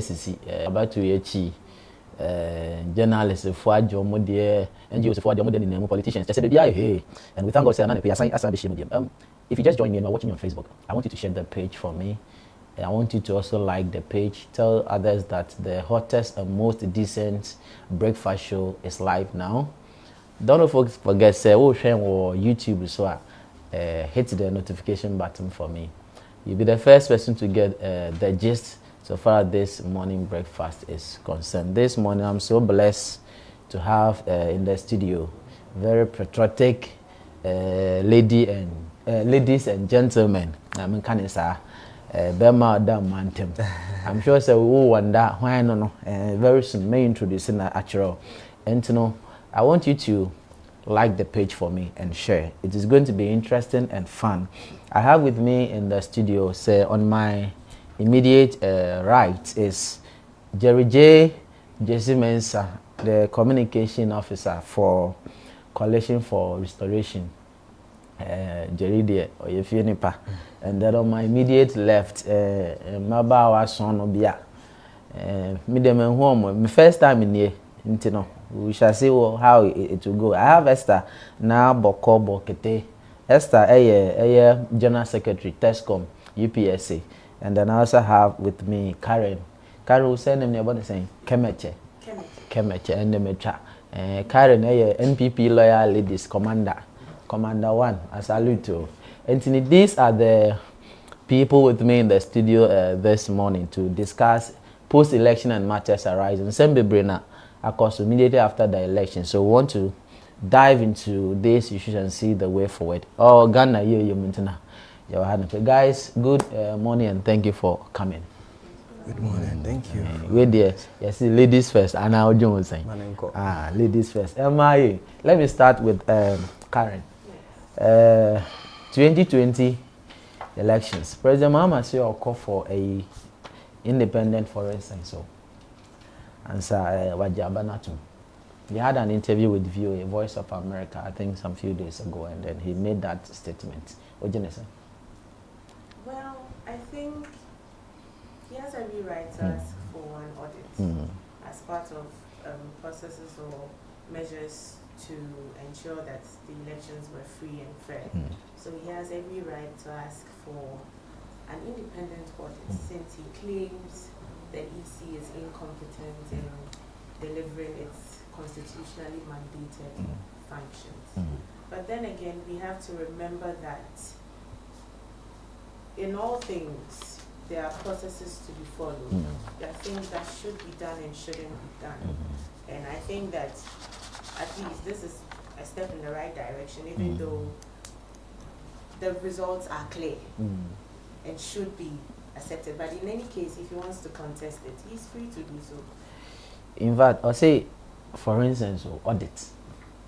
SEC about to HE. Journalists for Jomo dear NGOs for Jomo name politicians. Just said, hey, and we thank God. If you just join me and are watching on Facebook, I want you to share the page for me. I want you to also like the page. Tell others that the hottest and most decent breakfast show is live now. Don't forget say share or YouTube so hit the notification button for me. You'll be the first person to get the gist. So far this morning breakfast is concerned. This morning I'm so blessed to have in the studio very patriotic ladies and gentlemen. I'm sure say we will wonder why no very soon may introduce in actual. And you know, I want you to like the page for me and share. It is going to be interesting and fun. I have with me in the studio say on my immediate right is Jerry J. Jesse Mensah, the communication officer for Coalition for Restoration. Jerry there, or if you nipa. And then on my immediate left, Mabawa son Obia. Me dem home, my first time in here, you we shall see how it will go. I have Esther now Boko Bokete. Esther, General Secretary, TESCOM, UPSA. And then I also have with me Karen. Karen will send them about the same Kemeche, and the Mecha. Karen, NPP lawyer ladies commander 1. I salute you. And these are the people with me in the studio this morning to discuss post-election and matters arising. Sembe Brena, of course, immediately after the election. So we want to dive into these issues and see the way forward. Oh, Ghana, you Mintina. Guys, good morning and thank you for coming. Good morning, thank you. Wait there. Yes, ladies first. And now John saying. Ladies first. MIA. Let me start with Karen. 2020 elections. President Mahama said I'll call for a independent foreign censor. And so Wajabanatu. He had an interview with VOA, Voice of America, I think some few days ago, and then he made that statement. What do you say? Well, I think he has every right to ask for an audit as part of processes or measures to ensure that the elections were free and fair. So he has every right to ask for an independent audit since he claims the EC is incompetent in delivering its constitutionally mandated functions. But then again, we have to remember that in all things, there are processes to be followed. There are things that should be done and shouldn't be done. And I think that at least this is a step in the right direction, even though the results are clear and should be accepted. But in any case, if he wants to contest it, he's free to do so. In fact, I'll say, for instance, audits.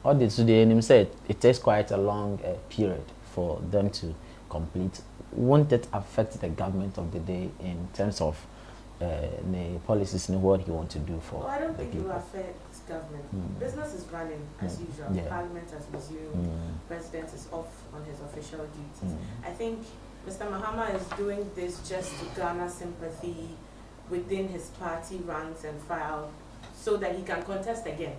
Audits today, and him said it takes quite a long period for them to complete. Won't it affect the government of the day in terms of the policies and what he wants to do for? Well, I don't think it will affect government. Business is running as usual. Parliament has resumed. President is off on his official duties. I think Mr. Mahama is doing this just to garner sympathy within his party ranks and file so that he can contest again.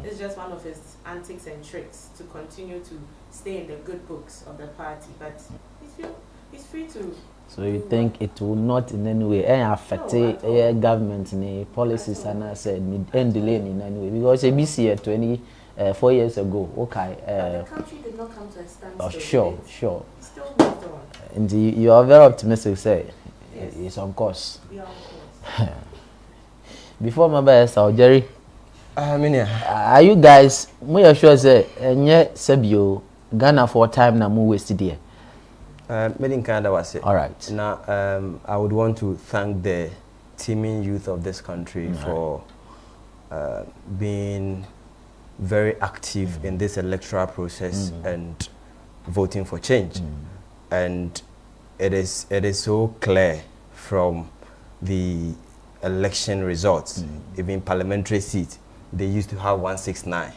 It's just one of his antics and tricks to continue to stay in the good books of the party. But he's free to. So you think it will not in any way affect government policies and I said end delay in any way because ABC 24 years ago, okay. The country did not come to a standstill. Oh, sure. Still moved on. And you are very optimistic, say. Yes. It's on course. Yeah, of course. Before my best, Jerry. Are you guys? We are sure say, and yet Sebio Ghana for time na mu wasted here. Made in Canada was it. All right. Now, I would want to thank the teeming youth of this country for being very active in this electoral process and voting for change. And it is so clear from the election results, even parliamentary seats, they used to have 169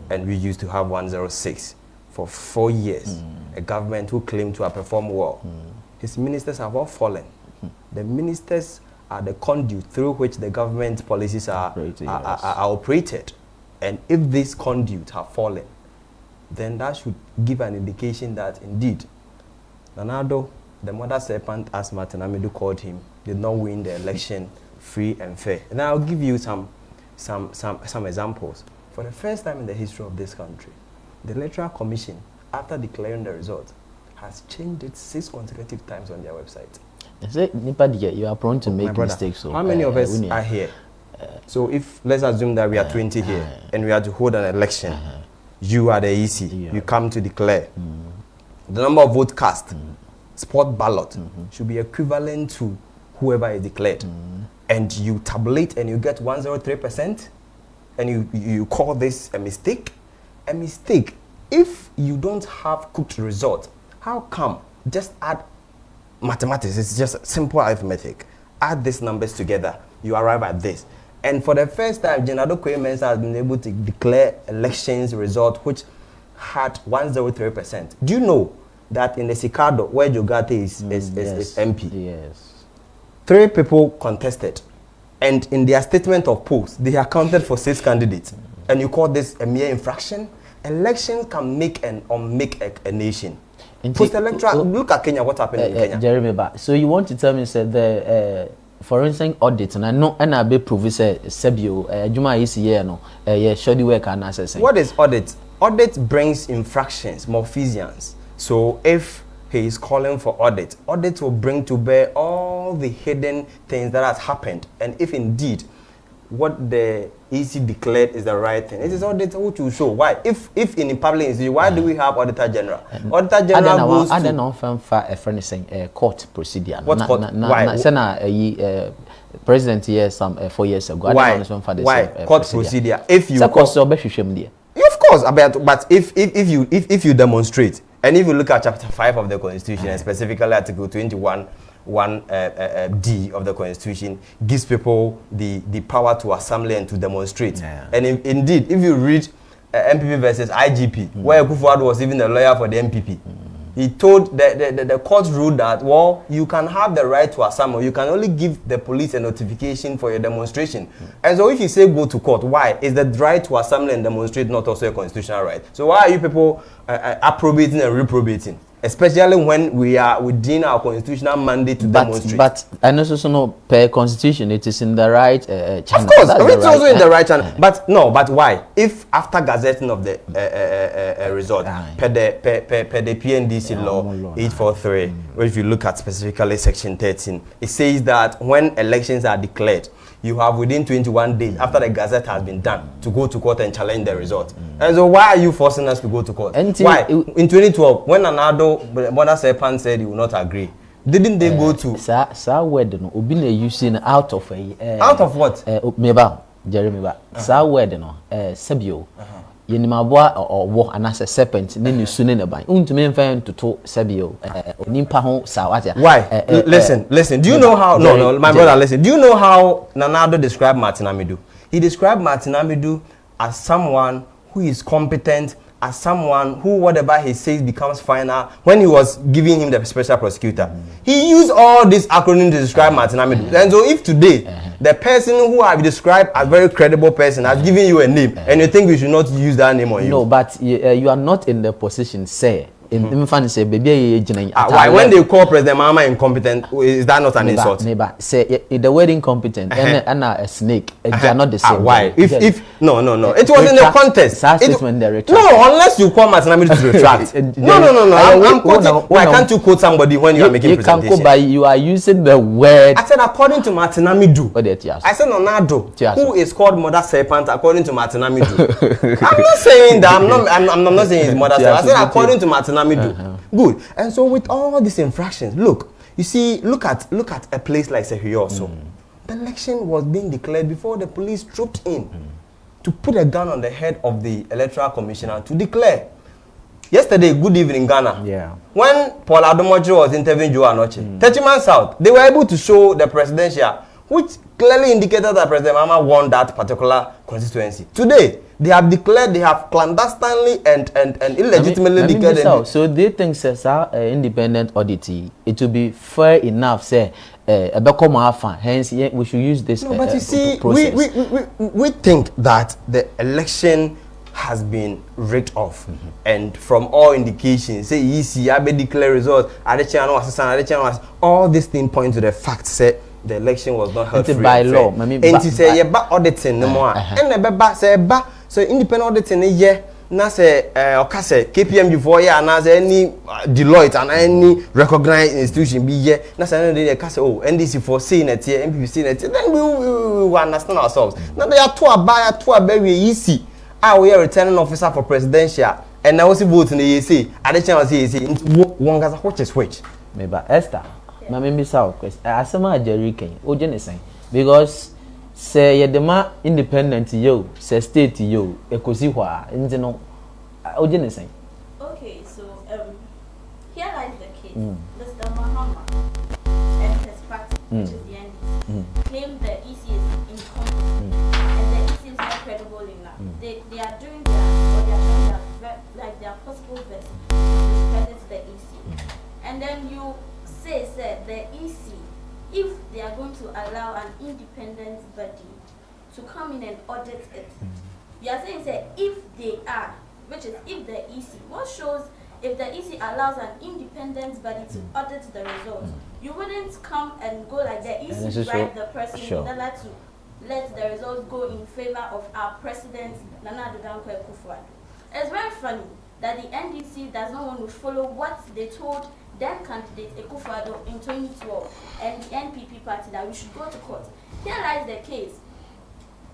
and we used to have 106 for 4 years. A government who claimed to have performed well. His ministers have all fallen. The ministers are the conduit through which the government policies are operated. And if this conduit have fallen, then that should give an indication that indeed Nanado, the mother serpent, as Martin Amidu called him, did not win the election free and fair. And I'll give you some examples. For the first time in the history of this country, the Electoral Commission, after declaring the result, has changed it 6 consecutive times on their website. You are prone to make mistakes. So how many of us are here? So if let's assume that we are 20 here and we are to hold an election, you are the EC, you come to declare. The number of votes cast, spot ballot, should be equivalent to whoever is declared. And you tabulate and you get 103%, and you call this a mistake? A mistake. If you don't have cooked result, how come? Just add mathematics. It's just simple arithmetic. Add these numbers together, you arrive at this. And for the first time, General Kwemens has been able to declare elections result which had 103%. Do you know that in the Sikado, where Jogate is MP, yes, 3 people contested, and in their statement of polls, they accounted for 6 candidates. And you call this a mere infraction? Elections can make and unmake a nation. Post-electoral, look at Kenya, what happened in Kenya. Jeremy, so you want to tell me, said the forensic audit, and I know, and I be prove say Sebio, Juma is here, no, shoddy work and assessing. What is audit? Audit brings infractions, malfeasance. So if he is calling for audit, audit will bring to bear all the hidden things that has happened. And if indeed what the EC declared is the right thing, it is audit which will show why. If in the public institution, why do we have Auditor General? Auditor General goes to... I don't know if a friend is saying court procedure. What court? Why? President here 4 years ago. Why? Court procedure. If you... Of course, but if you demonstrate, and if you look at chapter 5 of the Constitution, and specifically Article 21, 1D of the Constitution, gives people the power to assemble and to demonstrate. And indeed, if you read MPP versus IGP, where Kufuor was even a lawyer for the MPP, he told the court ruled that, well, you can have the right to assemble, you can only give the police a notification for your demonstration. And so if you say go to court, why? Is the right to assemble and demonstrate not also a constitutional right? So why are you people approbating and reprobating? Especially when we are within our constitutional mandate to demonstrate. But I know per constitution it is in the right channel. Of course, it's also in the right channel. But no, but why? If after gazetting of the result, per the PNDC law 843, where if you look at specifically section 13, it says that when elections are declared, you have within 21 days after the gazette has been done to go to court and challenge the result. And so why are you forcing us to go to court? Why? In 2012, when Anado, Mother Serpent said he would not agree, didn't they go to... Sir, word no, obine using out of a... out of what? Meba, Jeremy, sir, word no, Sebio. Yenimabwa or war and as a serpent, then you soon in a bind. To me, to talk Sebio, Nimpaho Sawatia. Why? Listen. Do you know how? No, my brother, listen. Do you know how Nanado described Martin Amidu? He described Martin Amidu as someone who is competent as someone who whatever he says becomes final. When he was giving him the special prosecutor, he used all these acronyms to describe Martin Amidu. And so if today the person who I've described as a very credible person has given you a name and you think we should not use that name on you. No, but you are not in the position, say. Why when they call President Mama incompetent, is that not an insult? Say the word incompetent and a snake, they are not the same. Why? If no, it was in the contest. No, unless you call Martin Amidu to retract. No. I'm quoting. Why can't you quote somebody when you are making presentation? You are using the word. I said according to Martin Amidu. I said Nonado, who is called Mother Serpent according to Martin Amidu. I'm not saying that. I'm not saying his mother serpent. I said according to Martin Amidu. Good. And so with all these infractions, look at a place like Sehuyo also. The election was being declared before the police trooped in to put a gun on the head of the electoral commissioner to declare. Yesterday, good evening, Ghana. Yeah. When Paul Adomojo was interviewing Joe Anoche, 30 months out, they were able to show the presidential, which clearly indicated that President Mama won that particular constituency. Today, they have declared they have clandestinely and illegitimately declared. So they think says independent audit, it will be fair enough, say hence we should use this. No, but you see, we think that the election has been rigged off, and from all indications, say EC, I declare results, all these things point to the fact say the election was not held free by law. And to say auditing no more, and say so independent auditing na say okase KPMG for year and as any Deloitte and any recognized institution be here na say no dey kase NDC for saying it here, MPP saying it, then we will understand ourselves. Now they are to a very easy. We are returning officer for presidential and now see vote in the EC. I the chance say one gaza which maybe Esther na me bisa request asema Jerry Ken o je ne sen because say ye dema independent yo say state yo ekosi hwa nti no o je ne sen. Okay, so here lies the case. Mr. Mahama and his party, which is the NDC, claim the EC is incompetent and the EC is not credible enough. They are doing their possible best to discredit the EC. And then you say the EC, if they are going to allow an independent body to come in and audit it, you are saying if they are, which is if the EC, what shows if the EC allows an independent body to audit the results, you wouldn't come and go like the EC bribe the person in order to let the results go in favor of our president, Nana Addo Dankwa Akufo-Addo. It's very funny that the NDC does not want to follow what they told then candidate Akufo-Addo in 2012 and the NPP party that we should go to court. Here lies the case.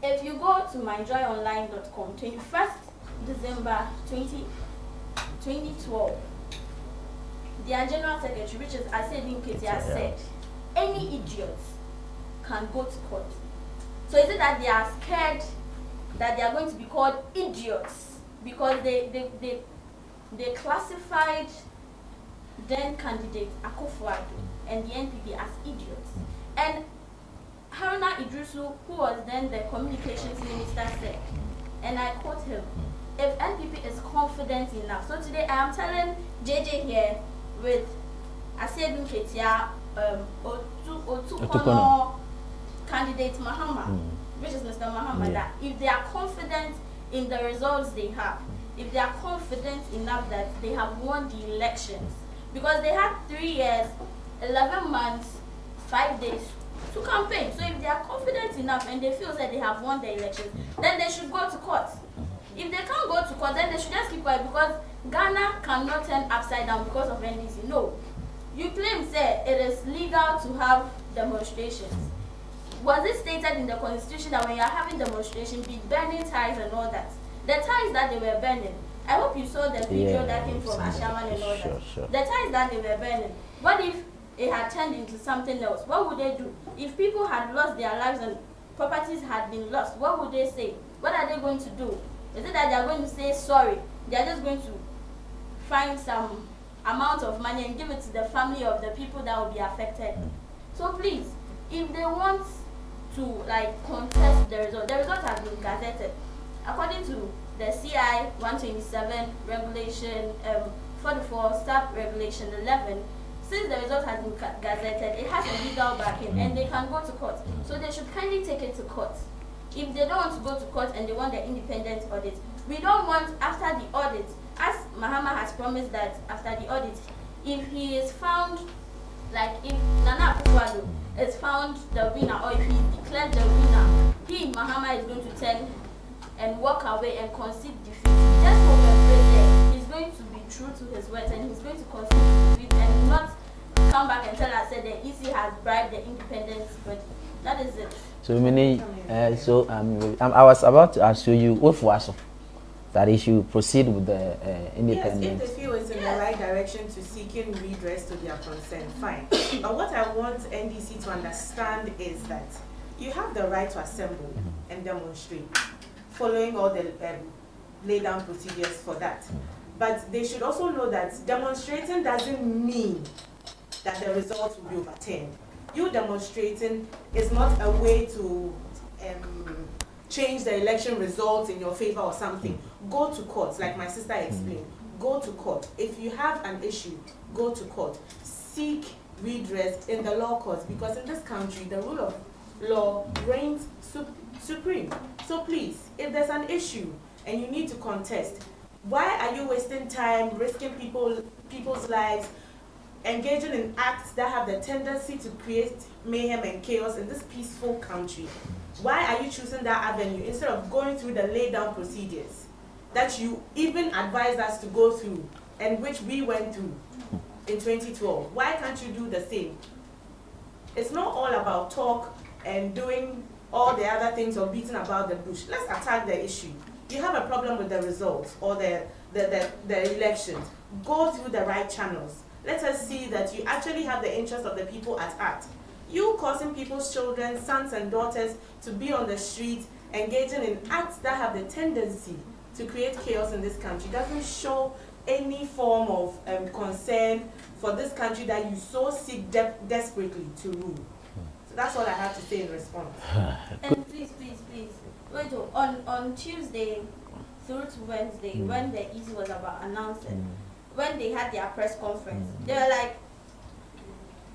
If you go to myjoyonline.com, 21st December 2012, their general secretary, which is Asedin Ketia, said any idiots can go to court. So is it that they are scared that they are going to be called idiots because they classified then candidate Akufo-Addo and the NPP as idiots? And Haruna Idrisu, who was then the communications minister, said, and I quote him, if NPP is confident enough. So today I am telling JJ here with Asedun Ketia, Otukono candidate Mahama, which is Mr. Mahama, that if they are confident in the results they have, if they are confident enough that they have won the elections, because they had 3 years, 11 months, 5 days to campaign. So if they are confident enough and they feel that they have won the elections, then they should go to court. If they can't go to court, then they should just keep quiet, because Ghana cannot turn upside down because of NDC. No. You claim, say, it is legal to have demonstrations. Was it stated in the constitution that when you are having demonstration, be burning ties and all that? The ties that they were burning, I hope you saw the video that came from Ashaman and all that. Sure. The ties that they were burning, what if it had turned into something else? What would they do? If people had lost their lives and properties had been lost, what would they say? What are they going to do? Is it that they are going to say sorry? They are just going to find some amount of money and give it to the family of the people that will be affected? So please, if they want to contest the result has been gazetted. According to the CI 127 regulation 44 sub regulation 11. Since the result has been gazetted, it has a legal backing and they can go to court. So they should kindly take it to court. If they don't want to go to court and they want the independent audit, we don't want after the audit, as Mahama has promised that after the audit, if he is found, like if Nana Akufo-Addo is found the winner or if he is declared the winner, he, Mahama, is going to turn and walk away and concede defeat. Just hope and pray that he's going to be true to his words and he's going to concede defeat and not come back and tell us that the EC has bribed the independent body. That is it. So many. I was about to ask you what was that he should proceed with the independent. Yes, if they feel it's in the right direction to seeking redress to their concern, fine. But what I want NDC to understand is that you have the right to assemble and demonstrate, following all the laid down procedures for that. But they should also know that demonstrating doesn't mean that the results will be overturned. You demonstrating is not a way to change the election results in your favor or something. Go to court, like my sister explained. Go to court. If you have an issue, go to court. Seek redress in the law courts, because in this country, the rule of law reigns supreme. So please, if there's an issue and you need to contest, why are you wasting time, risking people's lives, engaging in acts that have the tendency to create mayhem and chaos in this peaceful country? Why are you choosing that avenue instead of going through the laid down procedures that you even advised us to go through and which we went through in 2012? Why can't you do the same? It's not all about talk and doing all the other things or beating about the bush. Let's attack the issue. You have a problem with the results or the elections. Go through the right channels. Let us see that you actually have the interest of the people at heart. You causing people's children, sons and daughters to be on the street, engaging in acts that have the tendency to create chaos in this country doesn't show any form of concern for this country that you so seek desperately to rule. So that's all I have to say in response. And please, wait, on Tuesday through to Wednesday, when the EC was about announcing, when they had their press conference, they were like,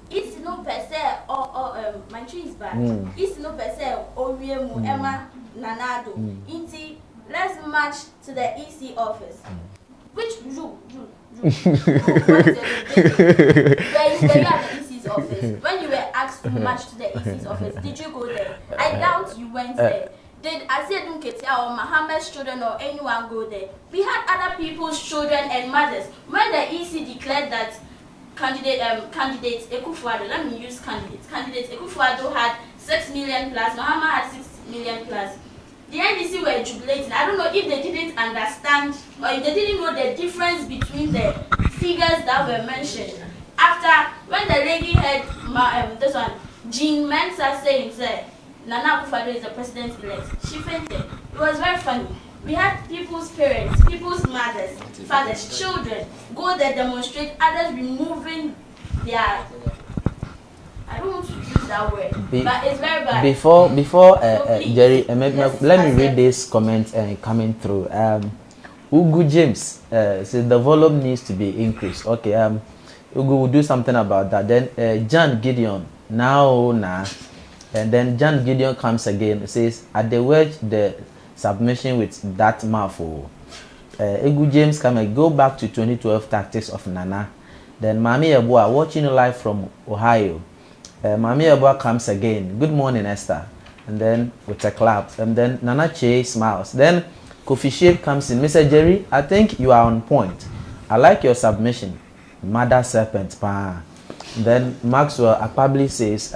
it's no per se, or my tree is bad. It's no per se, or Emma Nanado. Inti, let's march to the EC office. Which you were at the EC's office. When you were asked to march to the EC's office, did you go there? I doubt you went there. Did Asiedun Ketia or Mohammed's children or anyone go there? We had other people's children and mothers. When the EC declared that candidates Akufo-Addo, let me use candidates Akufo-Addo had 6 million plus, Mohammed had 6 million plus. The NDC were jubilating. I don't know if they didn't understand or if they didn't know the difference between the figures that were mentioned. After, when the lady heard this one, Jean Mensa saying, Nana Akufo-Addo is the president-elect, she fainted. It was very funny. We had people's parents, people's mothers, fathers, children go there, demonstrate, others removing their, I don't want to use that word, but it's very bad. Before so Jerry, let me read this comment coming through. Ugu James says the volume needs to be increased. Okay, Ugu will do something about that. Then John Gideon, and then John Gideon comes again, says, at the wedge the submission with that mouthful. Ugu James go back to 2012 tactics of Nana. Then Mami Abua watching live from Ohio. Mami Abua comes again. Good morning, Esther. And then with a clap. And then Nana Che smiles. Then Kofi Shape comes in. Mr. Jerry, I think you are on point. I like your submission. Mother serpent. Then Maxwell Akpabli says,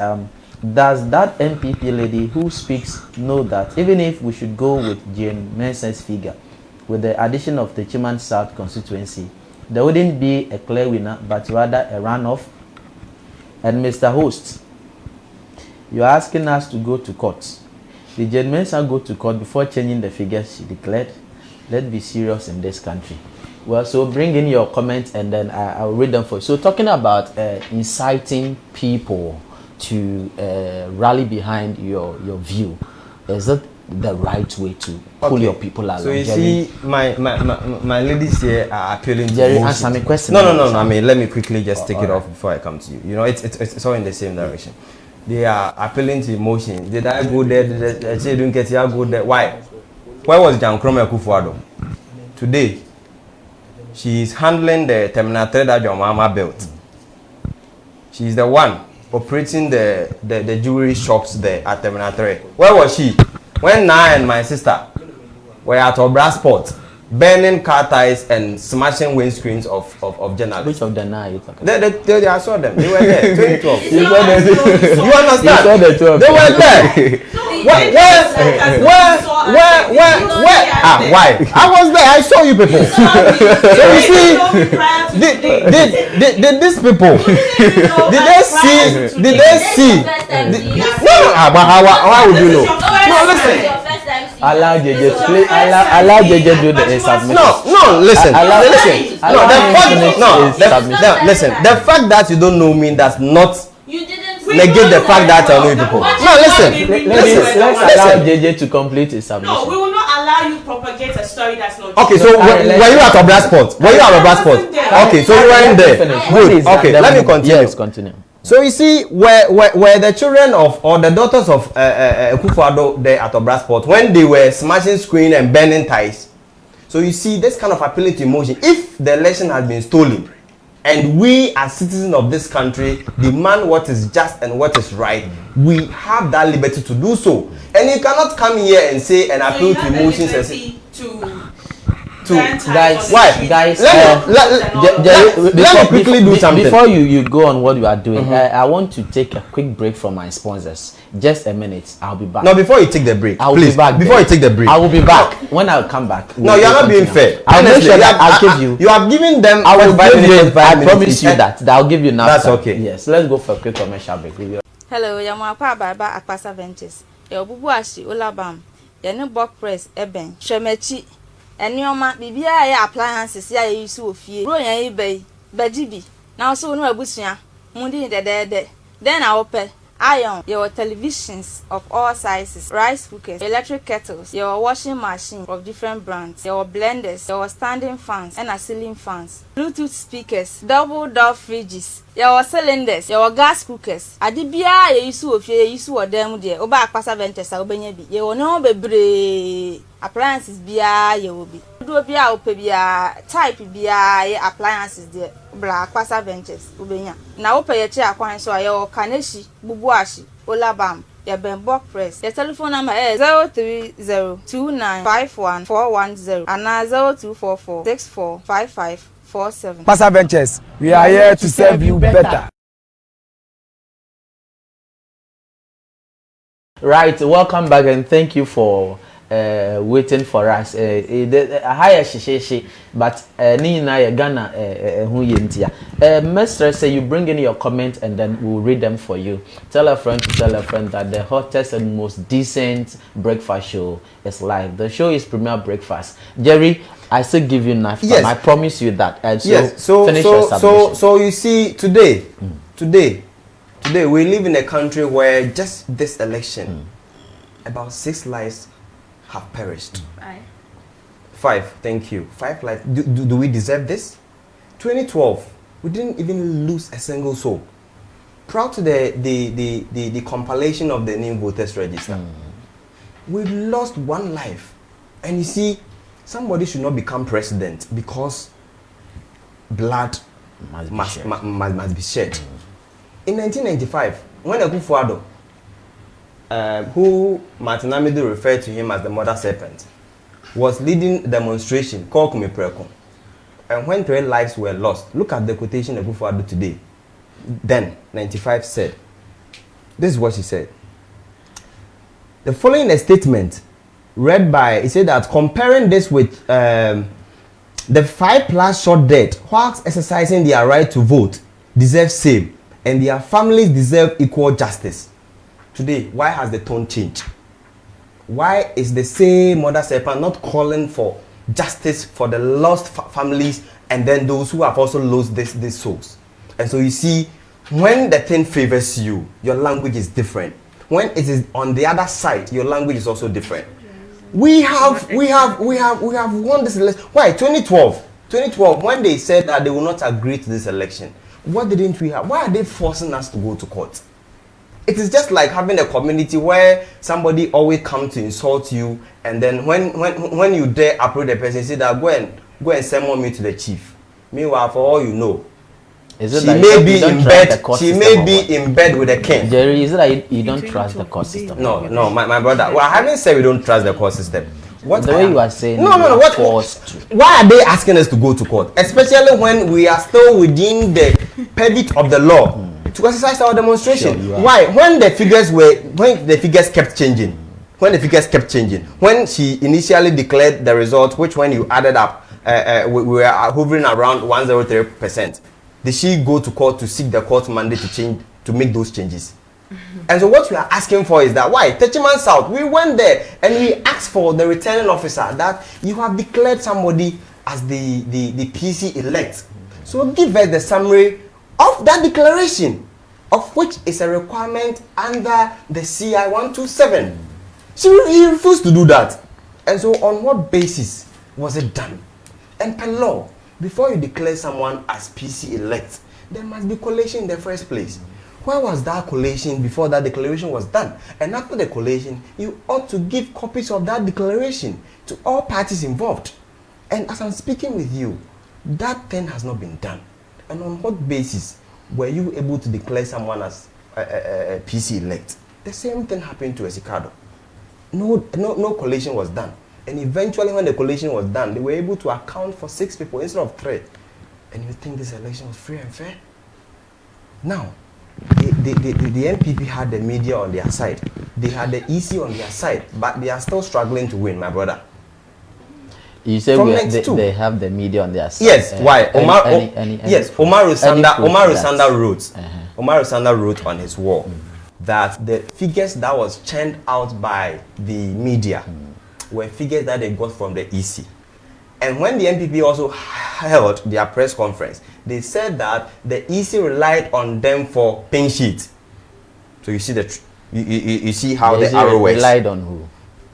does that MPP lady who speaks know that even if we should go with Jane Mensah's figure, with the addition of the Chiman South constituency, there wouldn't be a clear winner, but rather a runoff? And Mr. Host, you're asking us to go to court. Did Jane Mensah go to court before changing the figures she declared? Let's be serious in this country. Well, so bring in your comments and then I'll read them for you. So talking about inciting people to rally behind your view, is it the right way to pull your people along? So you Jerry, see, my ladies here are appealing to Jerry, emotions. answer me question. No. I mean, let me quickly just take it off before I come to you. You know, it's all in the same direction. They are appealing to emotions. Did I go there? Did I say don't get here? Go there? Why? Where was Jan Krome Akufo-Addo? Today, she is handling the Terminal 3 that your mama built. She is the one operating the jewelry shops there at Terminal 3. Where was she? When Nana and my sister were at Obra Sport, burning car tires and smashing windscreens of journalists. Which of the Nana are you talking about? I saw them. They were there. 2012. You understand? You saw the two of them. They were there. Where? Why? I was there. I saw you people. So you see, did these people? Did they see? No. Why would you know? No, listen. Allow JJ do the submission. No, listen. Listen. The fact that you don't know me does not negate the fact that I know people. No, listen. Let's allow JJ to complete his submission. No, we will not allow you propagate a story that's not okay, true. so were you at Obra Sport? Were you at Obra Sport? Okay, so you weren't there. Good. Okay, let me continue. Yes, continue. So you see, were the children of or the daughters of Akufo-Addo there at Obra Sport when they were smashing screen and burning ties? So you see, this kind of appealing to emotion. If the election has been stolen, and we as citizens of this country demand what is just and what is right, we have that liberty to do so. And you cannot come here and say and appeal to emotions and say guys, why? Guys, let me quickly do something. Before you go on what you are doing, I want to take a quick break from my sponsors. Just a minute, I'll be back. No, before you take the break, please. Be back before there. you take the break, I will be back. When I come back. No, you are not being fair. I'll make sure that I'll give you. You have given them. I will give you. I promise you that I'll give you now. That's okay. Yes, let's go for a quick commercial break. Hello, Yamapa Baba Akpasa Ventures. Yobubuashi Olabam. Yene Bok Press Eben. Shemechi. Enioma bibia ya appliances ya use ofie. Bro yan ebey. Bejibi. Now so no abusia. Mundi de. Then I open iron, your televisions of all sizes, rice cookers, electric kettles, your washing machine of different brands, your blenders, your standing fans and ceiling fans, Bluetooth speakers, double door fridges, your cylinders, your gas cookers. Adibia ye isu ofie isu odem de oba Akpasa Ventures obenya bi. Ye no bebre appliances bia ye obi. Do bia opebia type bia ye appliances de bra Akpasa Ventures obenya. Na ope ye che akwan so ye o Kaneshi Bubuashi Olabam ya Bok Press. Your telephone number is 03029514110 and 0244645547. Akpasa Ventures, we are here to serve you better. Right, welcome back and thank you for waiting for us. Higher shishe, but Nina Ghana who yentia. Mestre say you bring in your comment and then we'll read them for you. Tell a friend to tell a friend that the hottest and most decent breakfast show is live. The show is Premier Breakfast. Jerry, I still give you enough time. I promise you that. And so yes. finish your submission. So you see, today we live in a country where just this election, about 6 lives have perished. 5, thank you. 5 lives. Do we deserve this? 2012, we didn't even lose a single soul. Proud to the compilation of the name voters register. We lost 1 life. And you see, somebody should not become president because blood must be shed. In 1995, when Akufo-Addo, who Martin Amidu referred to him as the mother serpent, was leading a demonstration called Kumipreko, and when 3 lives were lost, look at the quotation of Akufo-Addo today. Then, 95 said, this is what she said. The following a statement read by, he said that comparing this with the 5+ shot dead, whilst exercising their right to vote, deserve same, and their families deserve equal justice. Today, why has the tone changed? Why is the same mother serpent not calling for justice for the lost families and then those who have also lost these souls? And so you see, when the thing favors you, your language is different. When it is on the other side, your language is also different. We have won this election. Why? 2012, when they said that they will not agree to this election, what didn't we have? Why are they forcing us to go to court? It is just like having a community where somebody always comes to insult you, and then when you dare approach the person, say that go and summon me to the chief. Meanwhile, for all you know, she may be in bed. She may be in bed with the king. Jerry, is it that you don't trust the court system? No, my brother. Well, I haven't said we don't trust the court system. What the way you are saying? No. Why are they asking us to go to court, especially when we are still within the purview of the law to exercise our demonstration? Sure, why? When the figures kept changing, when she initially declared the result, which when you added up, we were hovering around 103%. Did she go to court to seek the court mandate to make those changes? And so what we are asking for is that why Techiman South, we went there and we asked for the returning officer that you have declared somebody as the PC elect. So give us the summary of that declaration, of which is a requirement under the CI 127. He refused to do that. And so on what basis was it done? And per law, before you declare someone as PC elect, there must be collation in the first place. Where was that collation before that declaration was done? And after the collation, you ought to give copies of that declaration to all parties involved. And as I'm speaking with you, that thing has not been done. And on what basis were you able to declare someone as a PC elect? The same thing happened to Esikado. No collation was done. And eventually when the collation was done, they were able to account for 6 people instead of 3. And you think this election was free and fair? Now, the NPP had the media on their side. They had the EC on their side, but they are still struggling to win, my brother. You say they have the media on their side. Yes, why? Omaru Sanda wrote on his wall that the figures that was churned out by the media were figures that they got from the EC. And when the NPP also held their press conference, they said that the EC relied on them for pink sheet. So you see you see how the arrow works. Relied on who?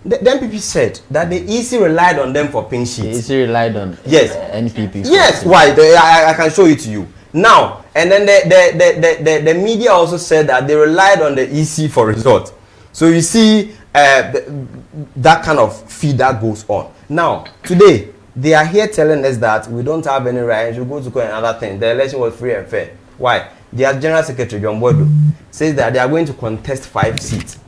The NPP said that the EC relied on them for pink sheets. The EC relied on NPP. Yes, why? I can show it to you now. And then the media also said that they relied on the EC for results. So you see that kind of feed that goes on. Now today, they are here telling us that we don't have any rights. We go to court and another thing. The election was free and fair. Why? Their General Secretary, John Bodo, says that they are going to contest 5 seats.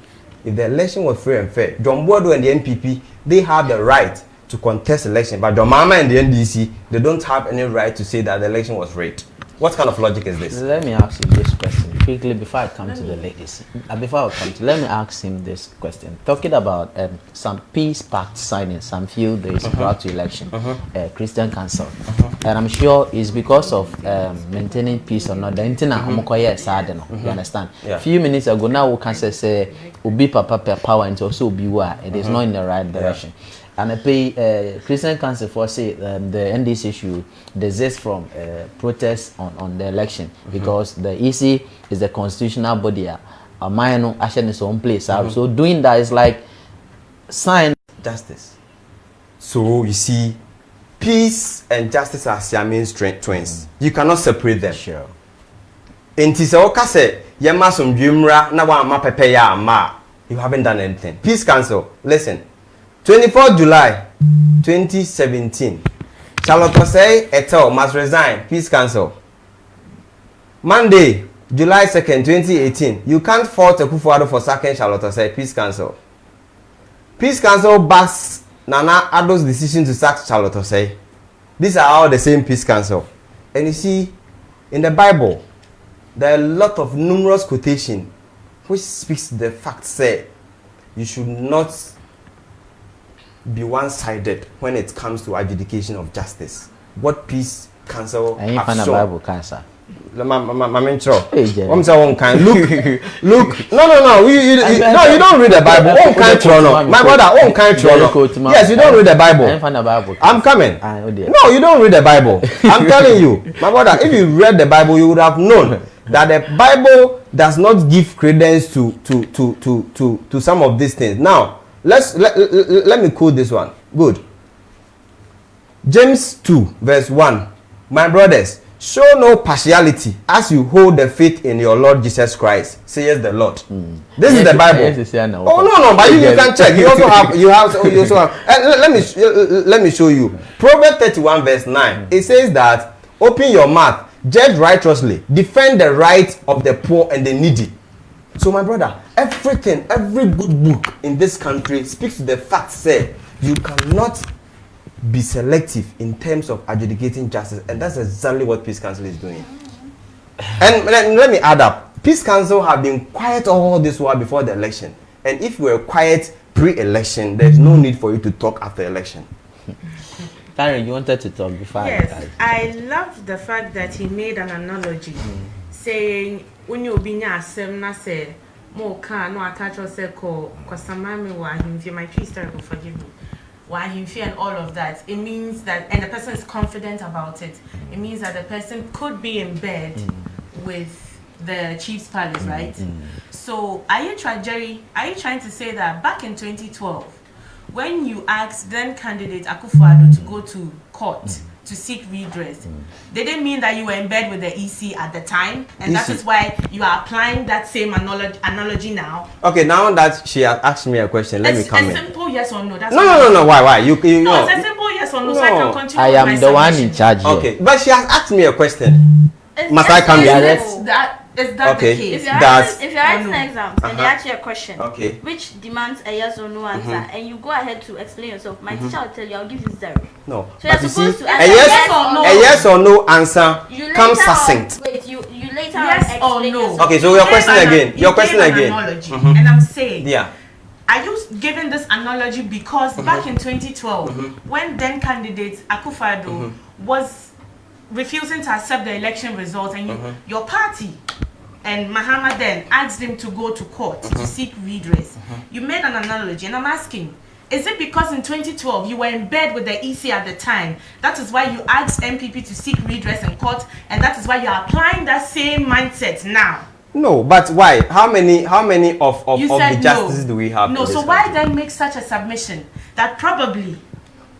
If the election was free and fair, John Bodo and the NPP, they have the right to contest election. But John Mama and the NDC, they don't have any right to say that the election was rigged. What kind of logic is this? Let me ask you this question quickly before I come to the ladies. Let me ask him this question. Talking about some peace pact signing some few days prior to election, Christian Council, and I'm sure it's because of maintaining peace or not. The internet, you understand? Yeah. Few minutes ago, now we can say Ubi Papa power into also Ubi it is not in the right direction. Yeah. And I pay Christian Council for say the NDC should desist from protests on the election because the EC is the constitutional body. A minor action in its own place. So doing that is like sign justice. So you see, peace and justice are Siamese twins. You cannot separate them. Sure. In Tisaoka say, Yama some Jumra, Nawa Ma Pepe ya Ma. You haven't done anything. Peace Council, listen. 24 July 2017, Charlotte Osei Etel must resign. Peace Council. Monday, July 2nd, 2018, you can't fault Akufo-Addo for sacking Charlotte Osei. Peace Council. Peace Council backs Nana Addo's decision to sack Charlotte Osei. These are all the same Peace Council. And you see, in the Bible, there are a lot of numerous quotation which speaks to the fact say you should not be one-sided when it comes to adjudication of justice. What Peace Council and you find a Bible cancer. Look. No. You don't read the Bible. My brother, yes, you don't read the Bible. I'm coming. No, you don't read the Bible. I'm telling you, my brother. If you read the Bible, you would have known that the Bible does not give credence to some of these things. Now, let me quote this one. Good. James 2 verse 1. My brothers, show no partiality as you hold the faith in your Lord Jesus Christ, says the Lord. This is the Bible. Oh no, but you can check. You also have. Let me show you. Proverbs 31 verse 9. It says that open your mouth, judge righteously, defend the right of the poor and the needy. So my brother, every good book in this country speaks to the fact, say you cannot be selective in terms of adjudicating justice, and that's exactly what Peace Council is doing. And let me add up. Peace Council have been quiet all this while before the election, and if you were quiet pre-election, there's no need for you to talk after election. Karen, you wanted to talk before. Yes, I love the fact that he made an analogy, saying when you be near na say more car no attach or say ko samami wa him my tree will forgive me. Why him fear and all of that, it means that, and the person is confident about it, it means that the person could be in bed with the chief's palace, right? So are you trying to say that back in 2012, when you asked then candidate Akufo-Addo to go to court to seek redress, they didn't mean that you were in bed with the EC at the time, and that is why you are applying that same analogy now? Okay, now that she has asked me a question, let me come in. A simple yes or no. That's No. Why? You no, it's a simple yes or no, so I can continue. I am the one in charge here. Okay, but she has asked me a question. Must I come here? Is that okay. the case? If you're writing exams and they ask you a question, which demands a yes or no answer, and you go ahead to explain yourself, my teacher will tell you, I'll give you 0. No. So you're supposed to answer a yes or no answer comes succinct. Wait, you later yes or no. Okay, so your question again. Your question again. And I'm saying, yeah. I just given this analogy because back in 2012, when then candidate Akufo-Addo was refusing to accept the election results, and your party and Mahama then asked him to go to court to seek redress, you made an analogy, and I'm asking, is it because in 2012 you were in bed with the EC at the time, that is why you asked MPP to seek redress in court, and that is why you are applying that same mindset now? No, but why? How many of the justices do we have? No, so why then make such a submission that probably?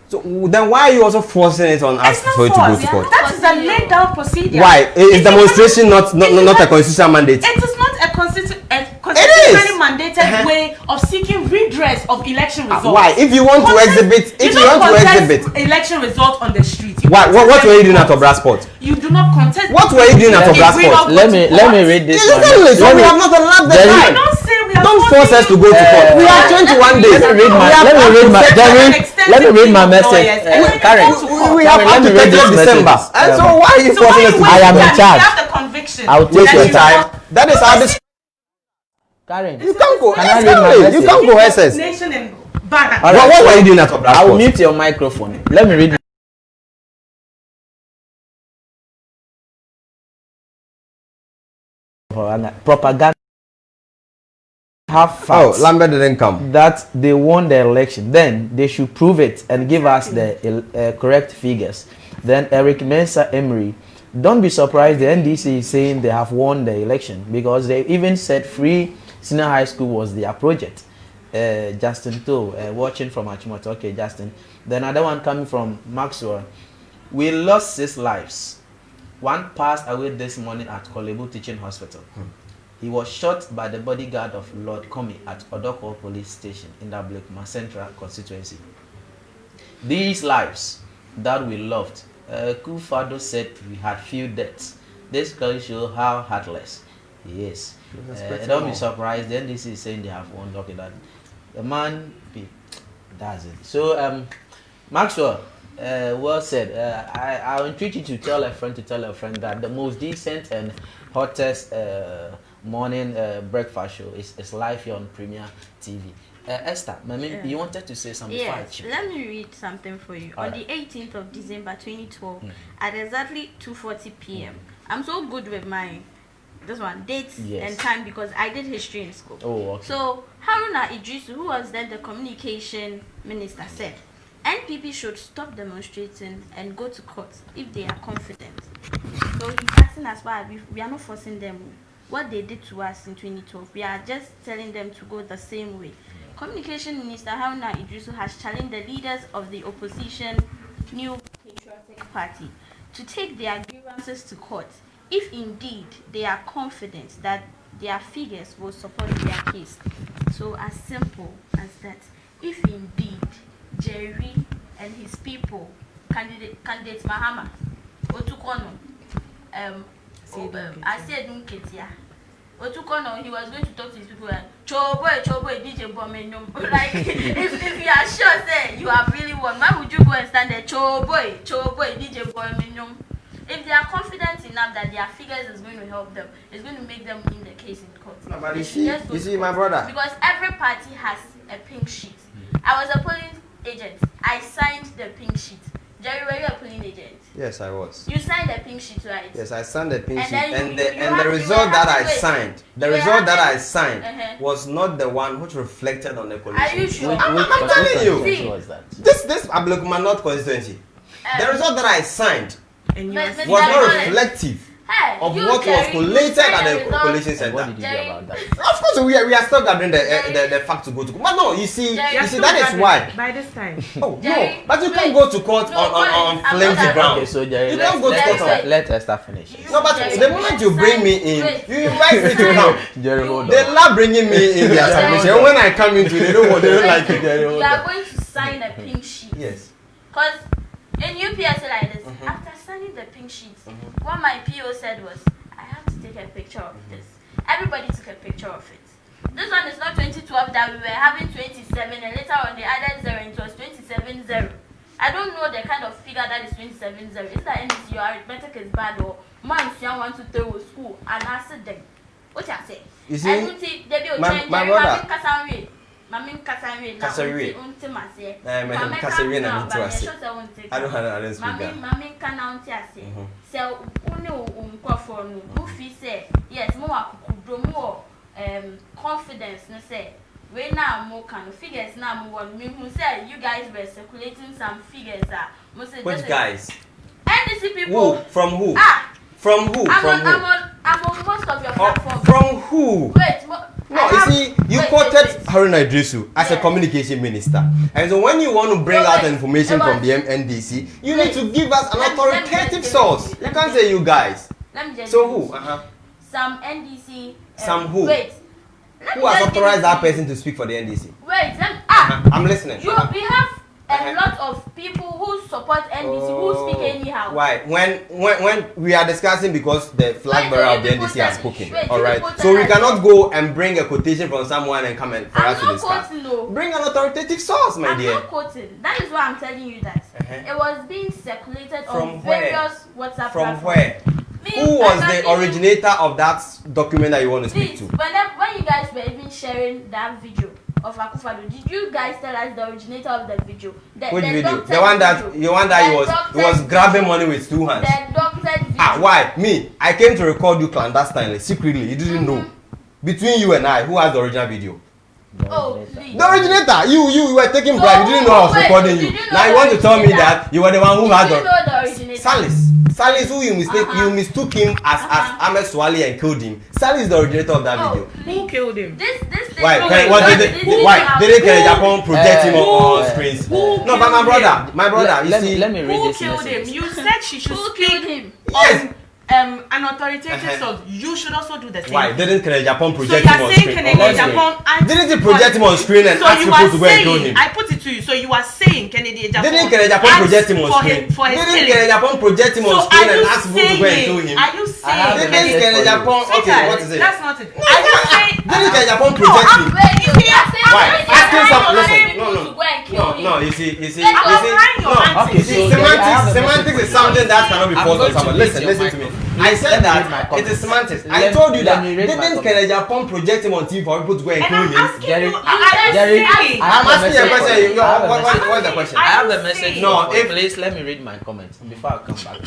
So then why are you also forcing it on us for it to go to court? That is a laid down procedure. Why? Is demonstration not a constitutional mandate? It is not a constitutionally mandated way of seeking redress of election results. Why? If you want to exhibit, election results on the street. Why? What were you doing at Obra Sport? You do not contest. What were you doing at Obra Sport? Let me read this. So we have not allowed the time. Don't force us to go to court. We have 21 days. Let me read my message. Karen, we have up to 30th December. And so why are you forcing us to go? I am in charge. You have the conviction. I'll take your time. That is how this. Karen, you can't go. Can I read my message? You can't go SS. Nation and what were you doing at Obra Sport? I will mute your microphone. Let me read. Propaganda. Have facts. Oh, Lambert didn't come. That they won the election. Then they should prove it and give us the correct figures. Then Eric Mensah Emery. Don't be surprised the NDC is saying they have won the election, because they even said free senior high school was their project. Justin too, watching from Achimota. Okay, Justin. The another one coming from Maxwell. We lost 6 lives. One passed away this morning at Kolebu Teaching Hospital. He was shot by the bodyguard of Lord Comey at Odoko Police Station in the Blakema Central constituency. These lives that we loved, Akufo-Addo said we had few deaths. This clearly shows how heartless he is. Don't be surprised. The NDC is saying they have won. Okay, that the man does it. So, Maxwell, well said. I'll entreat you to tell a friend that the most decent and hottest morning breakfast show is live here on Premier TV. Esther, you wanted to say something? Yes, let me read something for you. On the 18th of December 2012, at exactly 2:40 p.m. I'm so good with my dates and time because I did history in school. Oh, okay. So Haruna Idrisu, who was then the communication minister, said NPP should stop demonstrating and go to court if they are confident. So he's asking us why we are not forcing them. What they did to us in 2012, we are just telling them to go the same way. Communication Minister Haruna Idrisu has challenged the leaders of the opposition New Patriotic Party to take their grievances to court if indeed they are confident that their figures will support their case. So as simple as that, if indeed Jerry and his people, candidate Mahama, Otukono, Asiedun Ketia, Otukono, he was going to talk to his people and Choboy, DJ Bomenyum. Like, if you are sure, say you are really one, why would you go and stand there? Choboy, DJ Bomenyum. If they are confident enough that their figures is going to help them, it's going to make them win the case in court. No, but you see, my brother. Because every party has a pink sheet. I was a polling agent. I signed the pink sheet. Jerry, were you a polling agent? Yes, I was. You signed the pink sheet, right? Yes, I signed the pink sheet, and the result that I signed, was not the one which reflected on the coalition. Are you sure? I'm telling you. Which was that? This Ablekuma North constituency. The result that I signed was not reflective of what was collated at the coalition center. What did you do about that? Of course, we are still gathering the fact to go to court. But no, you see, that is why. By this time. Oh, no, but you can't go to court on flimsy ground. Okay, so Jerry, you can't go to court on. let Esther finish. No, but the moment you bring me in, you invite me to come. Jerry, hold on. They love bringing me in their submission. When I come into, they don't like it. Jerry, You are going to sign a pink sheet. Yes. Because in UPSA like this, after signing the pink sheet, what my PO said was, I have to take a picture of this. Everybody took a picture of it. This one is not 2012 that we were having 27 and later on they added 0 and it was 27-0. I don't know the kind of figure that is 27-0. Is that NDC your arithmetic is bad or man want to throw school and ask them? What I say? You see, my brother. Mamin Kasari Kasari. Kasari na mtu ase. I don't speak that. Mamin Kananti ase. So uni unkofo no. Mu fi say yes, mo akukudro mo confidence no say. We na mo kan figures na mo won. Me who say you guys were circulating some figures mo say. Which guys? NDC people. Who? From who? From who? I'm on most of your platforms. From who? Wait, no, you see, you quoted Haruna Idrisu as a communication minister. And so when you want to bring out information from the NDC, you need to give us an authoritative source. You can't say you guys. So who? Some NDC. Some who? Wait. Who has authorized that person to speak for the NDC? Wait, I'm listening. We have a lot of people who support NDC who speak anyhow. Why? When we are discussing because the flag bearer of the NDC has spoken, all right. So we cannot go and bring a quotation from someone and come and for us to discuss. Bring an authoritative source, my dear. I'm not quoting. That is why I'm telling you that it was being circulated on where? various WhatsApp from platforms. Where? Who was the originator of that document that you want to speak to? When you guys were even sharing that video of Akufado, did you guys tell us the originator of the video? Which video? The one that he was grabbing money with 2 hands. The doctored video. Why? Me? I came to record you clandestinely, secretly. You didn't know. Between you and I, who has the original video? Oh, please. The originator. You were taking bribe. You didn't know I was recording you. Now you want to tell me that you were the one who had the originator. Salis, who you mistook him as Ahmed Swali and killed him. Salis is the originator of that video. Who killed him? This why? Didn't Japan project him on screens? No, but my brother, you see. Let me read this killed message. him? You said she should speak him. Yes. An authoritative source. You should also do the same. Why? Didn't Japan project him on screen? Didn't he project him on screen and ask people to go and kill him? I put it to you. So you are saying Kennedy Japan. Didn't Japan project him on screen? Didn't Japan project him on screen and ask people to go and kill him? Are you saying? Didn't Japan? Okay, what is it? That's not it. Are you saying? Didn't Japan project him? Why? Asking some. Listen. No. You see. Semantics is something that cannot be forced on someone. Listen to me. I said that it is semantics. I told you that didn't Japan project him on TV for people to go and kill him? Jerry, I'm asking you a question. What's the question? I have a message. No, please let me read my comments before I come back.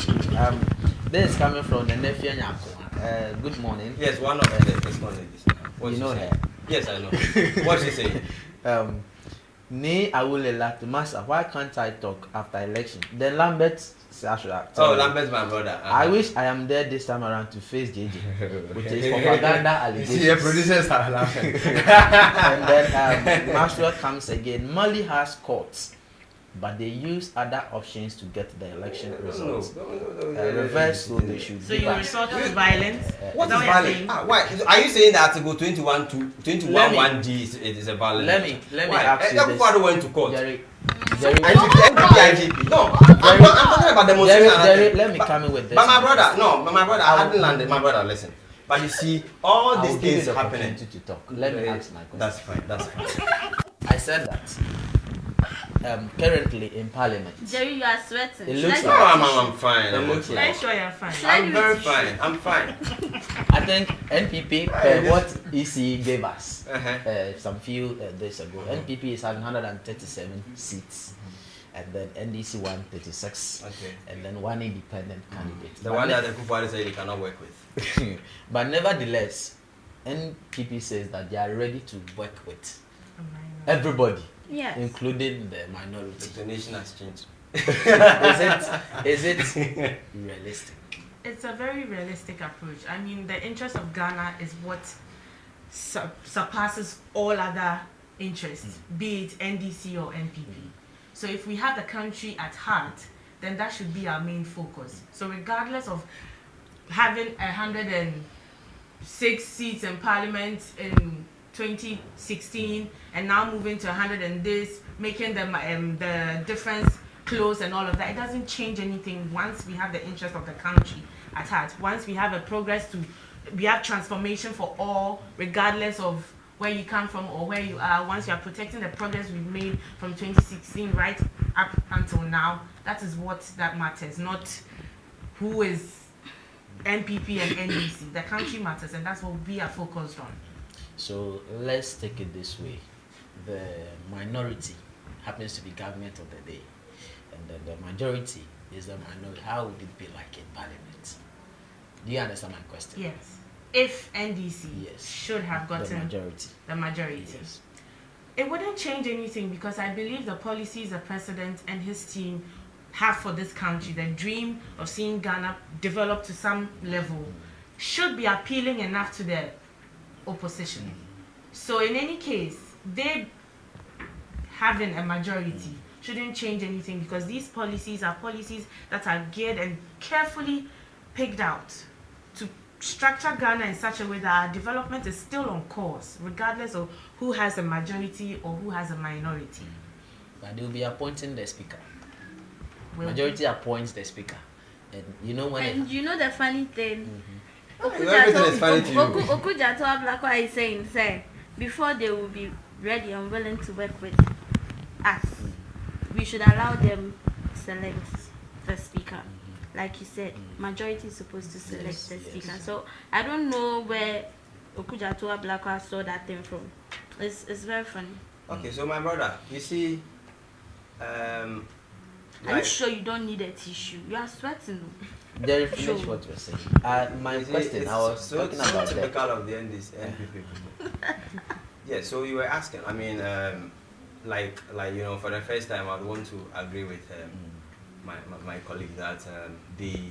This is coming from the nephew Nyako. Good morning. Yes, one of them this morning. You know her? Yes, I know. What's she saying? Ne Awulela to Master, why can't I talk after election? Then Lambert Oh, Lambert's my brother. I wish I am there this time around to face JJ, which is propaganda allegations. The producers are laughing. And then Maxwell comes again. Mali has courts, but they use other options to get the election results. Reverse so they should. So you resort to violence? What is violence? Why? Are you saying that Article 21 to 1D is a violence? Let me ask you this. Everybody went to court. Jerry, No, I'm talking about demonstration. Let me come in with this. But my brother, I hadn't landed. My brother, listen. But you see, all these things happening. To talk. Let me ask my question. That's fine. I said that. Currently in Parliament. Jerry, you are sweating. It looks like I'm fine. Very sure you're fine. I'm very fine. I'm fine. I think NPP, what EC gave us some few days ago, NPP is having 137 seats. And then NDC 136, and then one independent candidate. The one that the Kufuor said they cannot work with. But nevertheless, NPP says that they are ready to work with everybody, including the minority. The nation has changed. Is it realistic? It's a very realistic approach. I mean, the interest of Ghana is what surpasses all other interests, be it NDC or NPP. So if we have the country at heart, then that should be our main focus. So regardless of having 106 seats in Parliament in 2016 and now moving to 100 and this, making the difference close and all of that, it doesn't change anything once we have the interest of the country at heart. Once we have we have transformation for all, regardless of where you come from or where you are. Once you are protecting the progress we've made from 2016 right up until now, that is what that matters, not who is NPP and NDC. The country matters, and that's what we are focused on. So let's take it this way. The minority happens to be government of the day, and then the majority is the minority. How would it be like in Parliament? Do you understand my question? Yes. If NDC should have gotten the majority. Yes. It wouldn't change anything because I believe the policies the president and his team have for this country, the dream of seeing Ghana develop to some level, should be appealing enough to the opposition. So in any case, they having a majority shouldn't change anything because these policies are policies that are geared and carefully picked out to structure Ghana in such a way that our development is still on course, regardless of who has a majority or who has a minority. But they will be appointing the speaker. Majority appoints the speaker. And you know when... And you know the funny thing? Everything is funny to you. Okujato Ablakwa is saying, before they will be ready and willing to work with us, we should allow them to select the speaker. Like you said, majority is supposed to select the speaker. So I don't know where Okujato Ablakwa saw that thing from. It's very funny. Okay, so my brother, you see, are you sure you don't need a tissue? You are sweating. Jerry, finish what you're saying. My question, I was talking about that. Typical of the NPP. Yeah, so you were asking. I mean, like you know, for the first time, I'd want to agree with my colleague that the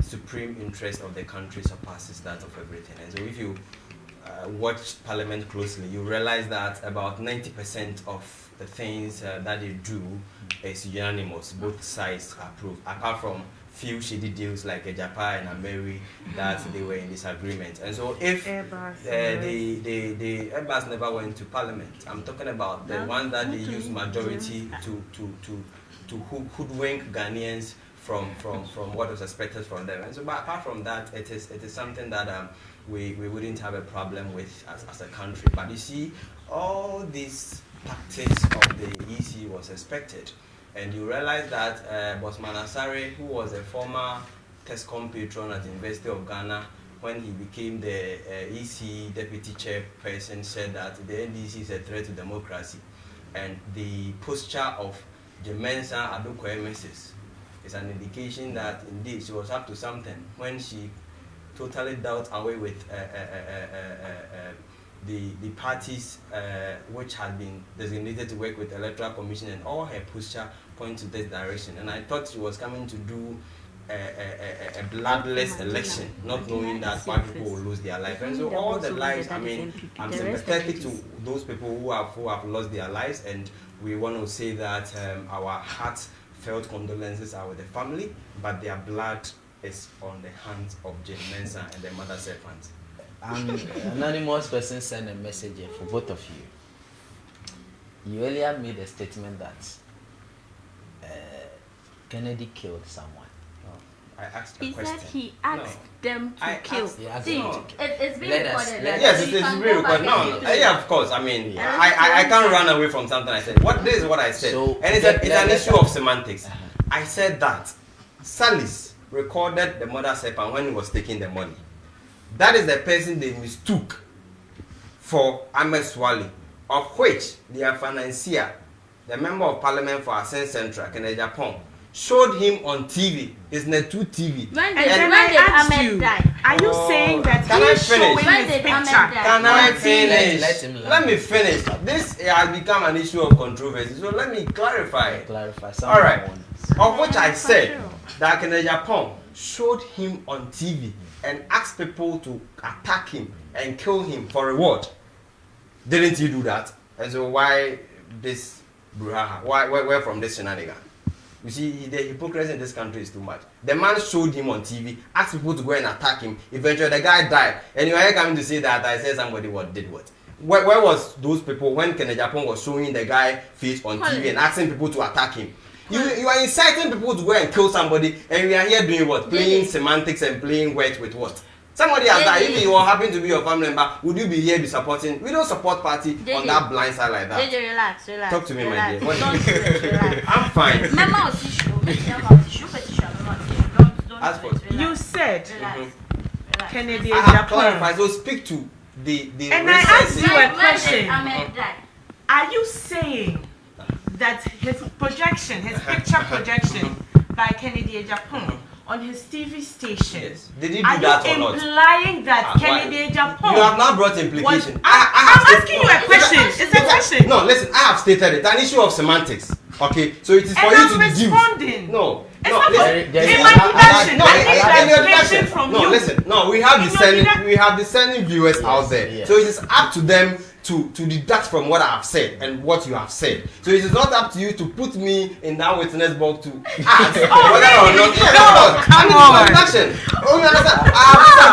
supreme interest of the country surpasses that of everything. And so if you watch Parliament closely, you realize that about 90% of the things that they do is unanimous. Both sides approve, apart from few shady deals like a Japan and Mary that they were in disagreement. And so if the Airbus never went to Parliament, I'm talking about the one that they use majority to hoodwink Ghanaians from what was expected from them. And so, but apart from that, it is something that we wouldn't have a problem with as a country. But you see, all these tactics of the EC was expected, and you realize that Bosman Asare, who was a former TESCOM patron at the University of Ghana, when he became the EC deputy chairperson, said that the NDC is a threat to democracy, and the posture of Jemensa Adokoemesis is an indication that indeed she was up to something when she totally dealt away with the parties which had been designated to work with the Electoral Commission, and all her posture point to this direction. And I thought she was coming to do a bloodless election, not knowing that white people will lose their life. And so all the lives, I mean, I'm sympathetic to those people who have lost their lives, and we want to say that our heartfelt condolences are with the family, but their blood is on the hands of Jane Mensah and the mother serpent. An anonymous person sent a message here for both of you. You earlier made a statement that Kennedy killed someone. I asked a He question. said he asked them to kill. See, it's being Let us- recorded. Yes, it's being recorded. No, yeah, of course. I mean, I can't run away from something I said. This is what I said. So, and it's an issue of semantics. I said that Salis recorded the mother serpent when he was taking the money. That is the person they mistook for Ahmed Swali, of which their financier, the member of parliament for Asen Central, Kennedy Japan, showed him on TV. It's Netu TV. And then I asked you, are you saying that he's showing his picture? Can I finish? Let him Let me finish. This has become an issue of controversy, so let me clarify. All right. Of which I said that Kennedy Japan showed him on TV and asked people to attack him and kill him for reward. Didn't he do that? And so why this brouhaha? Where from this shenanigan? You see, the hypocrisy in this country is too much. The man showed him on TV, asked people to go and attack him. Eventually, the guy died. And you are coming to say that I said somebody did what? Where was those people when Kennedy Japan was showing the guy face on TV and asking people to attack him? You are inciting people to go and kill somebody, and we are here doing what? Playing semantics and playing words with what? Somebody has died. If you happen to be your family member, would you be here be supporting? We don't support party on that blind side like that. Relax. Talk to me, my dear. Don't relax. I'm fine. You said Kennedy I have Japan. clarified. So speak to the. And I asked you a question. Are you saying that his picture projection by Kennedy Japan on his TV station, did he do that or not? Implying that Kennedy Japan? You have not brought implication. I'm asking you a question. It's a question. No, listen. I have stated it. An issue of semantics. Okay, so it is for you to deduce. No. No, listen. No, we have discerning viewers out there. Yes. So it is up to them to deduct from what I have said and what you have said. So it is not up to you to put me in that witness box to ask whether or not. Come on. I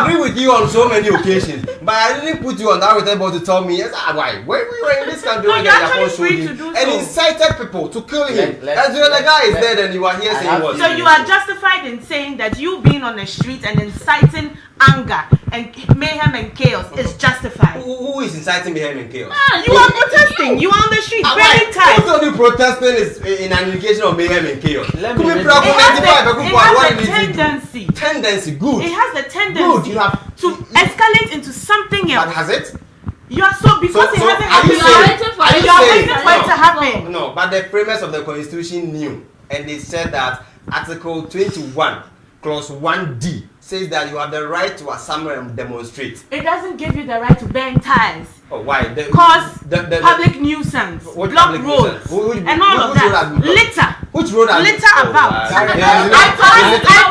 disagree with you on so many occasions, but I didn't put you on that witness box to tell me why. When we were in this country, when Japan showed him and incited people to kill him, as the other guy is dead, and you are here saying what? So you are justified in saying that you being on the street and inciting anger and mayhem and chaos is justified. Who is inciting mayhem and chaos? You are protesting. You are on the street, very tight. Who told you protesting is in an indication of mayhem and chaos? It has the tendency. Good. It has the tendency to escalate into something else. But has it? You are because it hasn't happened. You are waiting for it to happen. No, but the premise of the Constitution knew, and they said that Article 21, Clause 1D says that you have the right to assemble and demonstrate. It doesn't give you the right to burn tires. Oh, why? Cause public nuisance, block roads, and all of that. Litter. Which road are litter about? I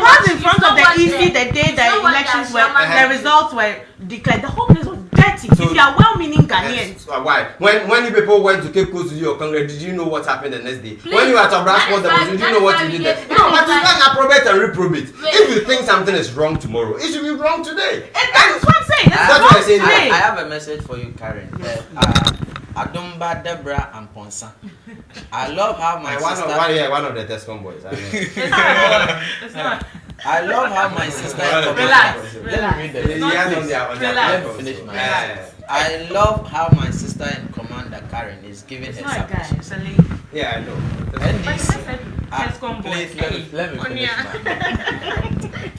passed in front of the EC the day the elections were, the results were declared. The whole place was dirty. So, if you are well-meaning Ghanaians. Why? When you people went to Cape Coast to do your congress, did you know what happened the next day? Please, when you were at Abrasport, did you know what you did there? No, but you can't approbate and reprobate. If you think something is wrong tomorrow, it should be wrong today. That's what I'm saying. That's what I'm saying. I have a message for you, Karen. Adumba, Deborah, and Ponsa. I love how my sister. One of the Tescom boys. It's not. I love how my sister. Relax. Let me read Let me finish my answer. I love how my sister in Commander Karen is giving her submissions. Yeah, I know. Let me finish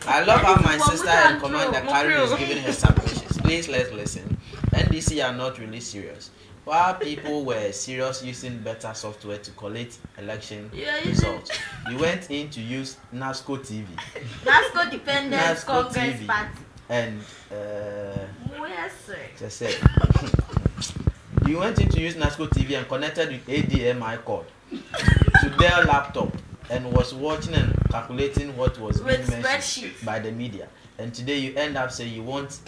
I love how my sister in Commander Karen is giving her submissions. Please let's listen. NDC are not really serious. While people were serious using better software to collate election results, we went in to use NASCO TV. NASCO Dependent Congress Party. And yes, sir. Just said You went in to use NASCO TV and connected with HDMI cord to their laptop and was watching and calculating what was being mentioned by the media. And today you end up saying you won't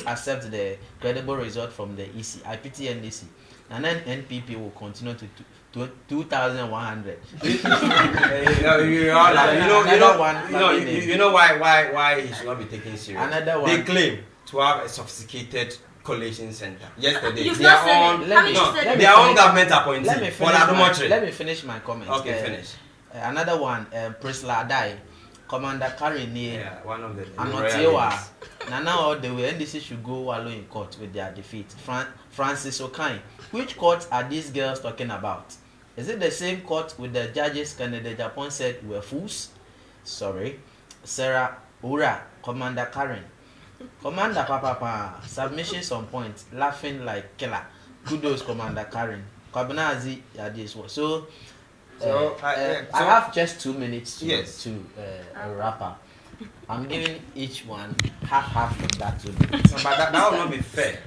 accept the credible result from the EC. I pity NDC. And then NPP will continue to 2,100. You know why he should not be taken serious. Another one. They claim to have a sophisticated collation center. Yesterday, their own government appointee. Let me finish my comment. Okay, finish. Another one, Priscilla Adai, Commander Karen. One of the Nana all the way NDC should go wallow in court with their defeat. Francis Okai. Which court are these girls talking about? Is it the same court with the judges Canada Japan said were fools? Sorry. Sarah Ura, Commander Karen. Commander Papa, submissions on point, laughing like killer. Kudos, Commander Karen. Kabinazi, so I have just 2 minutes to wrap up. I'm giving each one half of that 2 minutes. But that will not be fair.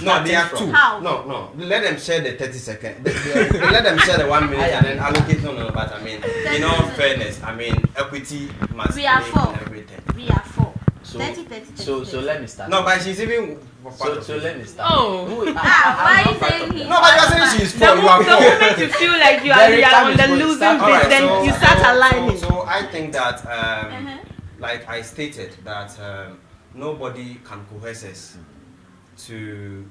No, they are 2. How? No. Let them share the 30 seconds. Let them share the 1 minute and then allocate. No. But I mean, in all fairness, I mean, equity must be everything. We are 4. So let me start. No, but she's even. So let me start. Oh. Why are you saying he? No, but you're saying she's 4. You are 4. The moment you feel like you are on the losing bit, then you start aligning. So I think that, like I stated, that nobody can coerce us to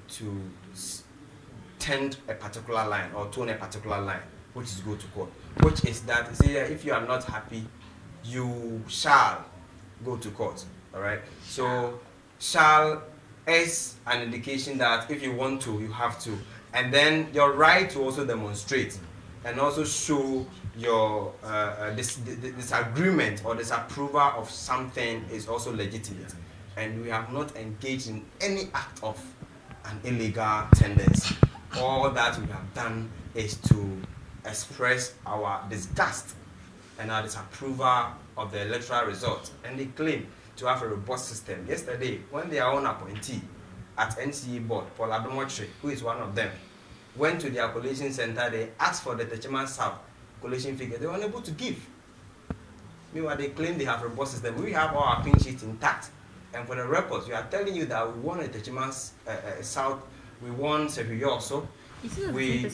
tend a particular line or tone a particular line, which is go to court. Which is that, if you are not happy, you shall go to court. All right. So shall is an indication that if you want to, you have to, and then your right to also demonstrate and also show your disagreement or disapproval of something is also legitimate. And we have not engaged in any act of an illegal tendency. All that we have done is to express our disgust and our disapproval of the electoral result. And they claim to have a robust system. Yesterday, when their own appointee at NCA board, Paul Adomotre, who is one of them, went to their collation center, they asked for the Techiman South collation figure. They were unable to give. Meanwhile, they claim they have a robust system. We have our pin sheet intact. And for the records, we are telling you that we won a Techiman South, we won Sevi also. We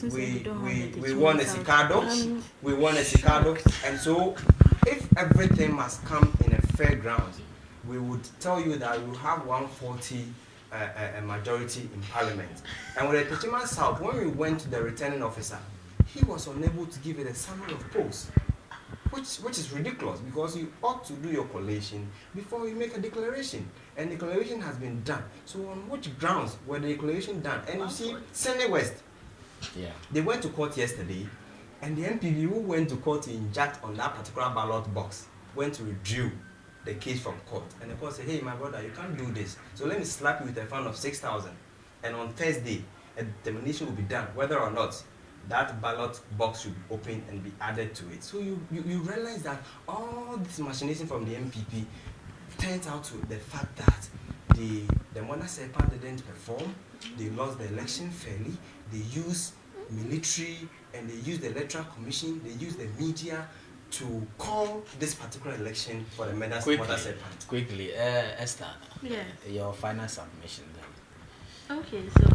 won a Sicado. We won a Sicado. And so, if everything must come in a fair ground, we would tell you that we have 140 a majority in parliament. And with the Techiman South, when we went to the returning officer, he was unable to give it a summary of polls, which is ridiculous, because you ought to do your collation before you make a declaration. And the declaration has been done. So on which grounds were the declaration done? And you see, Sunday West, they went to court yesterday, and the MPV who went to court to inject on that particular ballot box went to withdraw the case from court. And the court said, hey, my brother, you can't do this. So let me slap you with a fine of 6,000. And on Thursday, a determination will be done whether or not that ballot box should be opened and be added to it. So you realize that all this machination from the MPP turns out to the fact that the Mona Sepa didn't perform, they lost the election fairly, they used military and they used the Electoral Commission, they used the media to call this particular election for the Mona Sepa. Quickly, Esther, your final submission then. Okay, so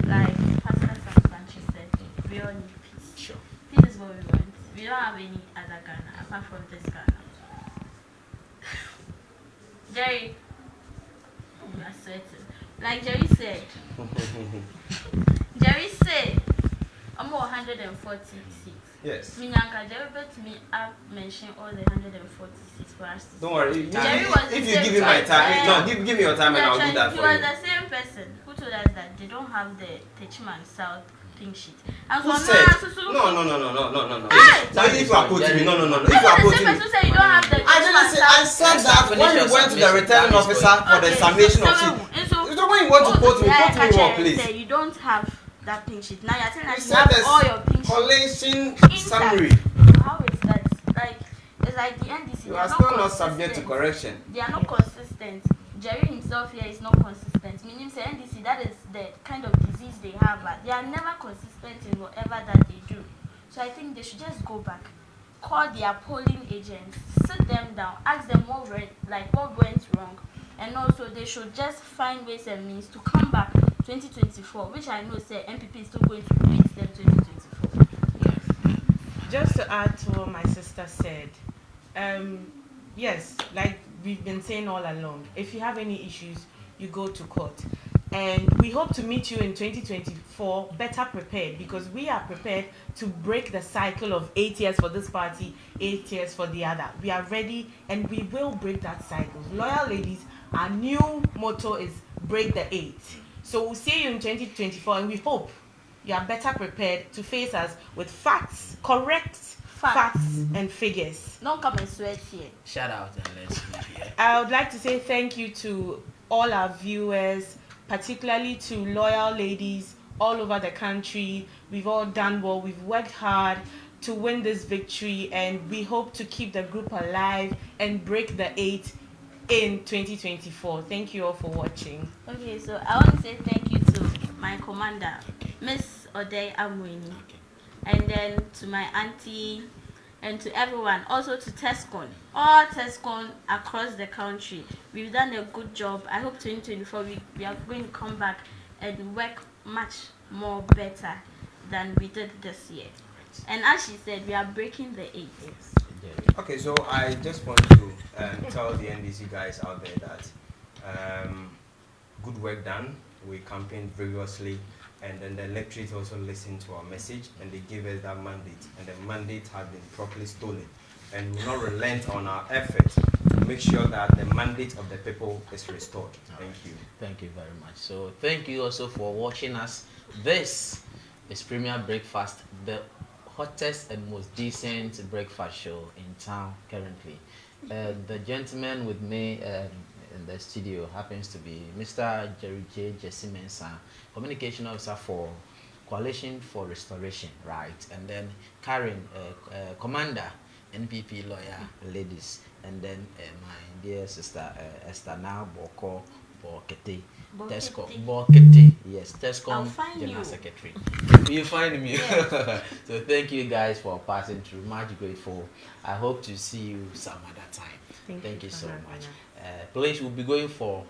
like Pastor Sanchez said, we all need peace. Sure. Peace is what we want. We don't have any other Ghana apart from this Ghana. Jerry, you are certain. Like Jerry said, I'm 146. Yes. Minyanka, Jerry bet me I've mentioned all the 146 verses. Don't worry. Jerry was if you give me my time, give me your time and I'll do that for you. He was the same person who told us that they don't have the Techiman South pink sheet. And who so said? No. Now if you are quoting me, no. If you are quoting me, the same person said you don't have the I said that when you went to the returning officer for the summation of sheet. So when you want to quote me more, please. You don't have that pink sheet. Now you're telling us you have all your pink sheet. Collation summary. How is that? Like, it's like the NDC. You are still not subject to correction. They are not consistent. Jerry himself here is not consistent. Meaning, say NDC, that is the kind of disease they have, but they are never consistent in whatever that they do. So I think they should just go back, call their polling agents, sit them down, ask them what went wrong, and also they should just find ways and means to come back 2024, which I know say MPP is still going to beat them 2024. Yes. Just to add to what my sister said, yes, like we've been saying all along, if you have any issues, you go to court. And we hope to meet you in 2024 better prepared, because we are prepared to break the cycle of 8 years for this party, 8 years for the other. We are ready and we will break that cycle. Loyal ladies, our new motto is break the 8. So we'll see you in 2024 and we hope you are better prepared to face us with facts, correct facts and figures. Don't come and sweat here. Shout out and let's be here. I would like to say thank you to all our viewers, particularly to loyal ladies all over the country. We've all done well. We've worked hard to win this victory, and we hope to keep the group alive and break the 8 in 2024. Thank you all for watching. Okay, so I want to say thank you to my commander, Miss Odei Amweni, and then to my auntie, and to everyone, also to Tescon, all Tescon across the country. We've done a good job. I hope 2024 we are going to come back and work much more better than we did this year. And as she said, we are breaking the 8. Okay, so I just want to tell the NDC guys out there that good work done. We campaigned vigorously, and then the electorate also listened to our message and they gave us that mandate, and the mandate had been properly stolen, and we will not relent on our efforts to make sure that the mandate of the people is restored. Thank you. Thank you very much. So thank you also for watching us. This is Premier Breakfast, the hottest and most decent breakfast show in town currently. The gentleman with me in the studio happens to be Mr. Jerry J. Jesse Mensah, Communication Officer for Coalition for Restoration, right? And then Karen, Commander, NPP Lawyer Ladies, and then my dear sister Esther now Boko Bokete. Tescom Bokete, yes, Tescom General Secretary. You find me. Yes. So thank you guys for passing through. Much grateful. I hope to see you some other time. Thank you so much. Please, we'll be going for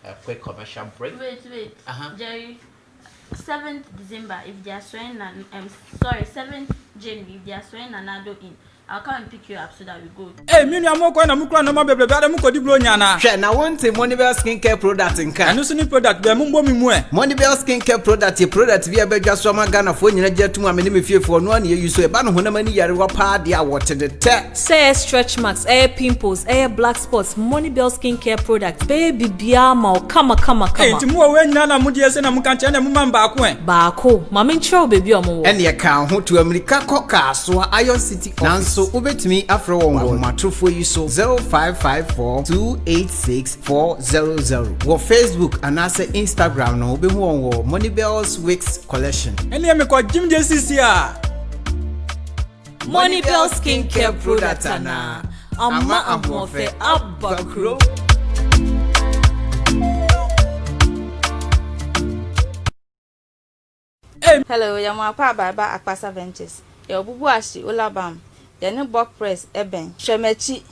a quick commercial break. Wait. Jerry, 7th December, if they are swearing, 7th January, if they are swearing another in, I'll come and pick you up so that we go. Hey, Mini Amoko and Amukra no Mabebe, Adamuko di Blonyana. Share now one Monibel skincare product in can. And also new product, be Mumbo Mimwe. Monibel skincare product, a product via Beja Soma Ghana for you to my minimum fear for 1 year. You say about when many Yarwa party, I water the tech. Say stretch marks, pimples, black spots, Monibel skincare product, baby biama, kama. Hey, to move when Nana Mudias and Amukancha and Mumamba Bako, Mamma Chow baby omo. And the account to America Coca, so Iron City. So ubet me afro on my true for you so 0554 286 400. Or Facebook and answer Instagram no be one Moneybells Wigs Collection. And let me call Jim Jessia. Moneybell skincare product ana. Ama amofe abakro. Hello, Yamapa Baba Akpasa Ventures. Your bubu ashi Olabam. Yene box press eben hwemechi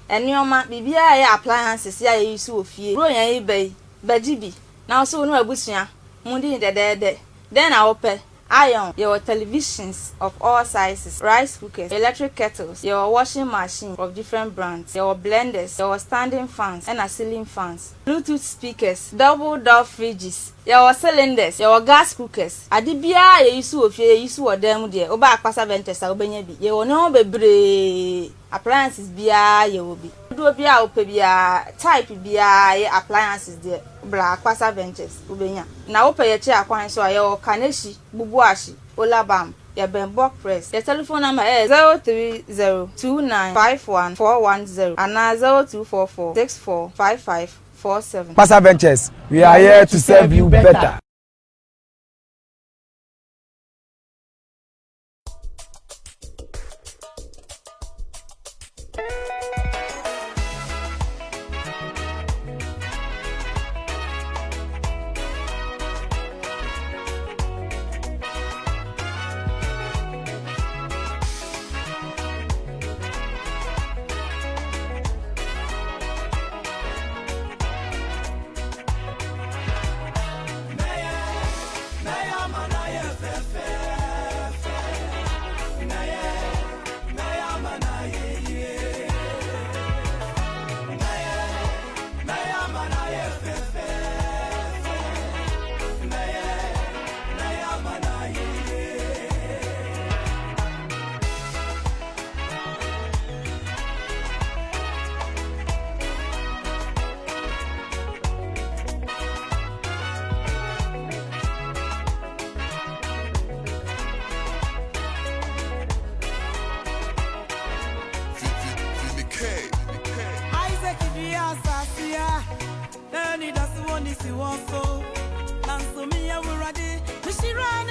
enioma bibia ya appliances ya use ofie ro yan ebei bajibi na so no abusua mundi dedede then I open iron your televisions of all sizes, rice cookers, electric kettles, your washing machine of different brands, your blenders, your standing fans and ceiling fans, Bluetooth speakers, double door fridges, your cylinders, your gas cookers. Adibia ye use of ye use what them there. Oba Akpasa Ventures obenya bi. Ye no bebre appliances bia ye will be. Do bia opebia type bia ye appliances there. Bra Akpasa Ventures obenya. Na ope ye che akwan so aye Kaneshi, Bubuashi, Olabam. Your Bembok Press. Your telephone number is 03029514110 and 0244645547. Akpasa Ventures, we are here to serve you better. Dia Sasia, Danny doesn't want this, you want so. Nanso, me, I will ready. She ran,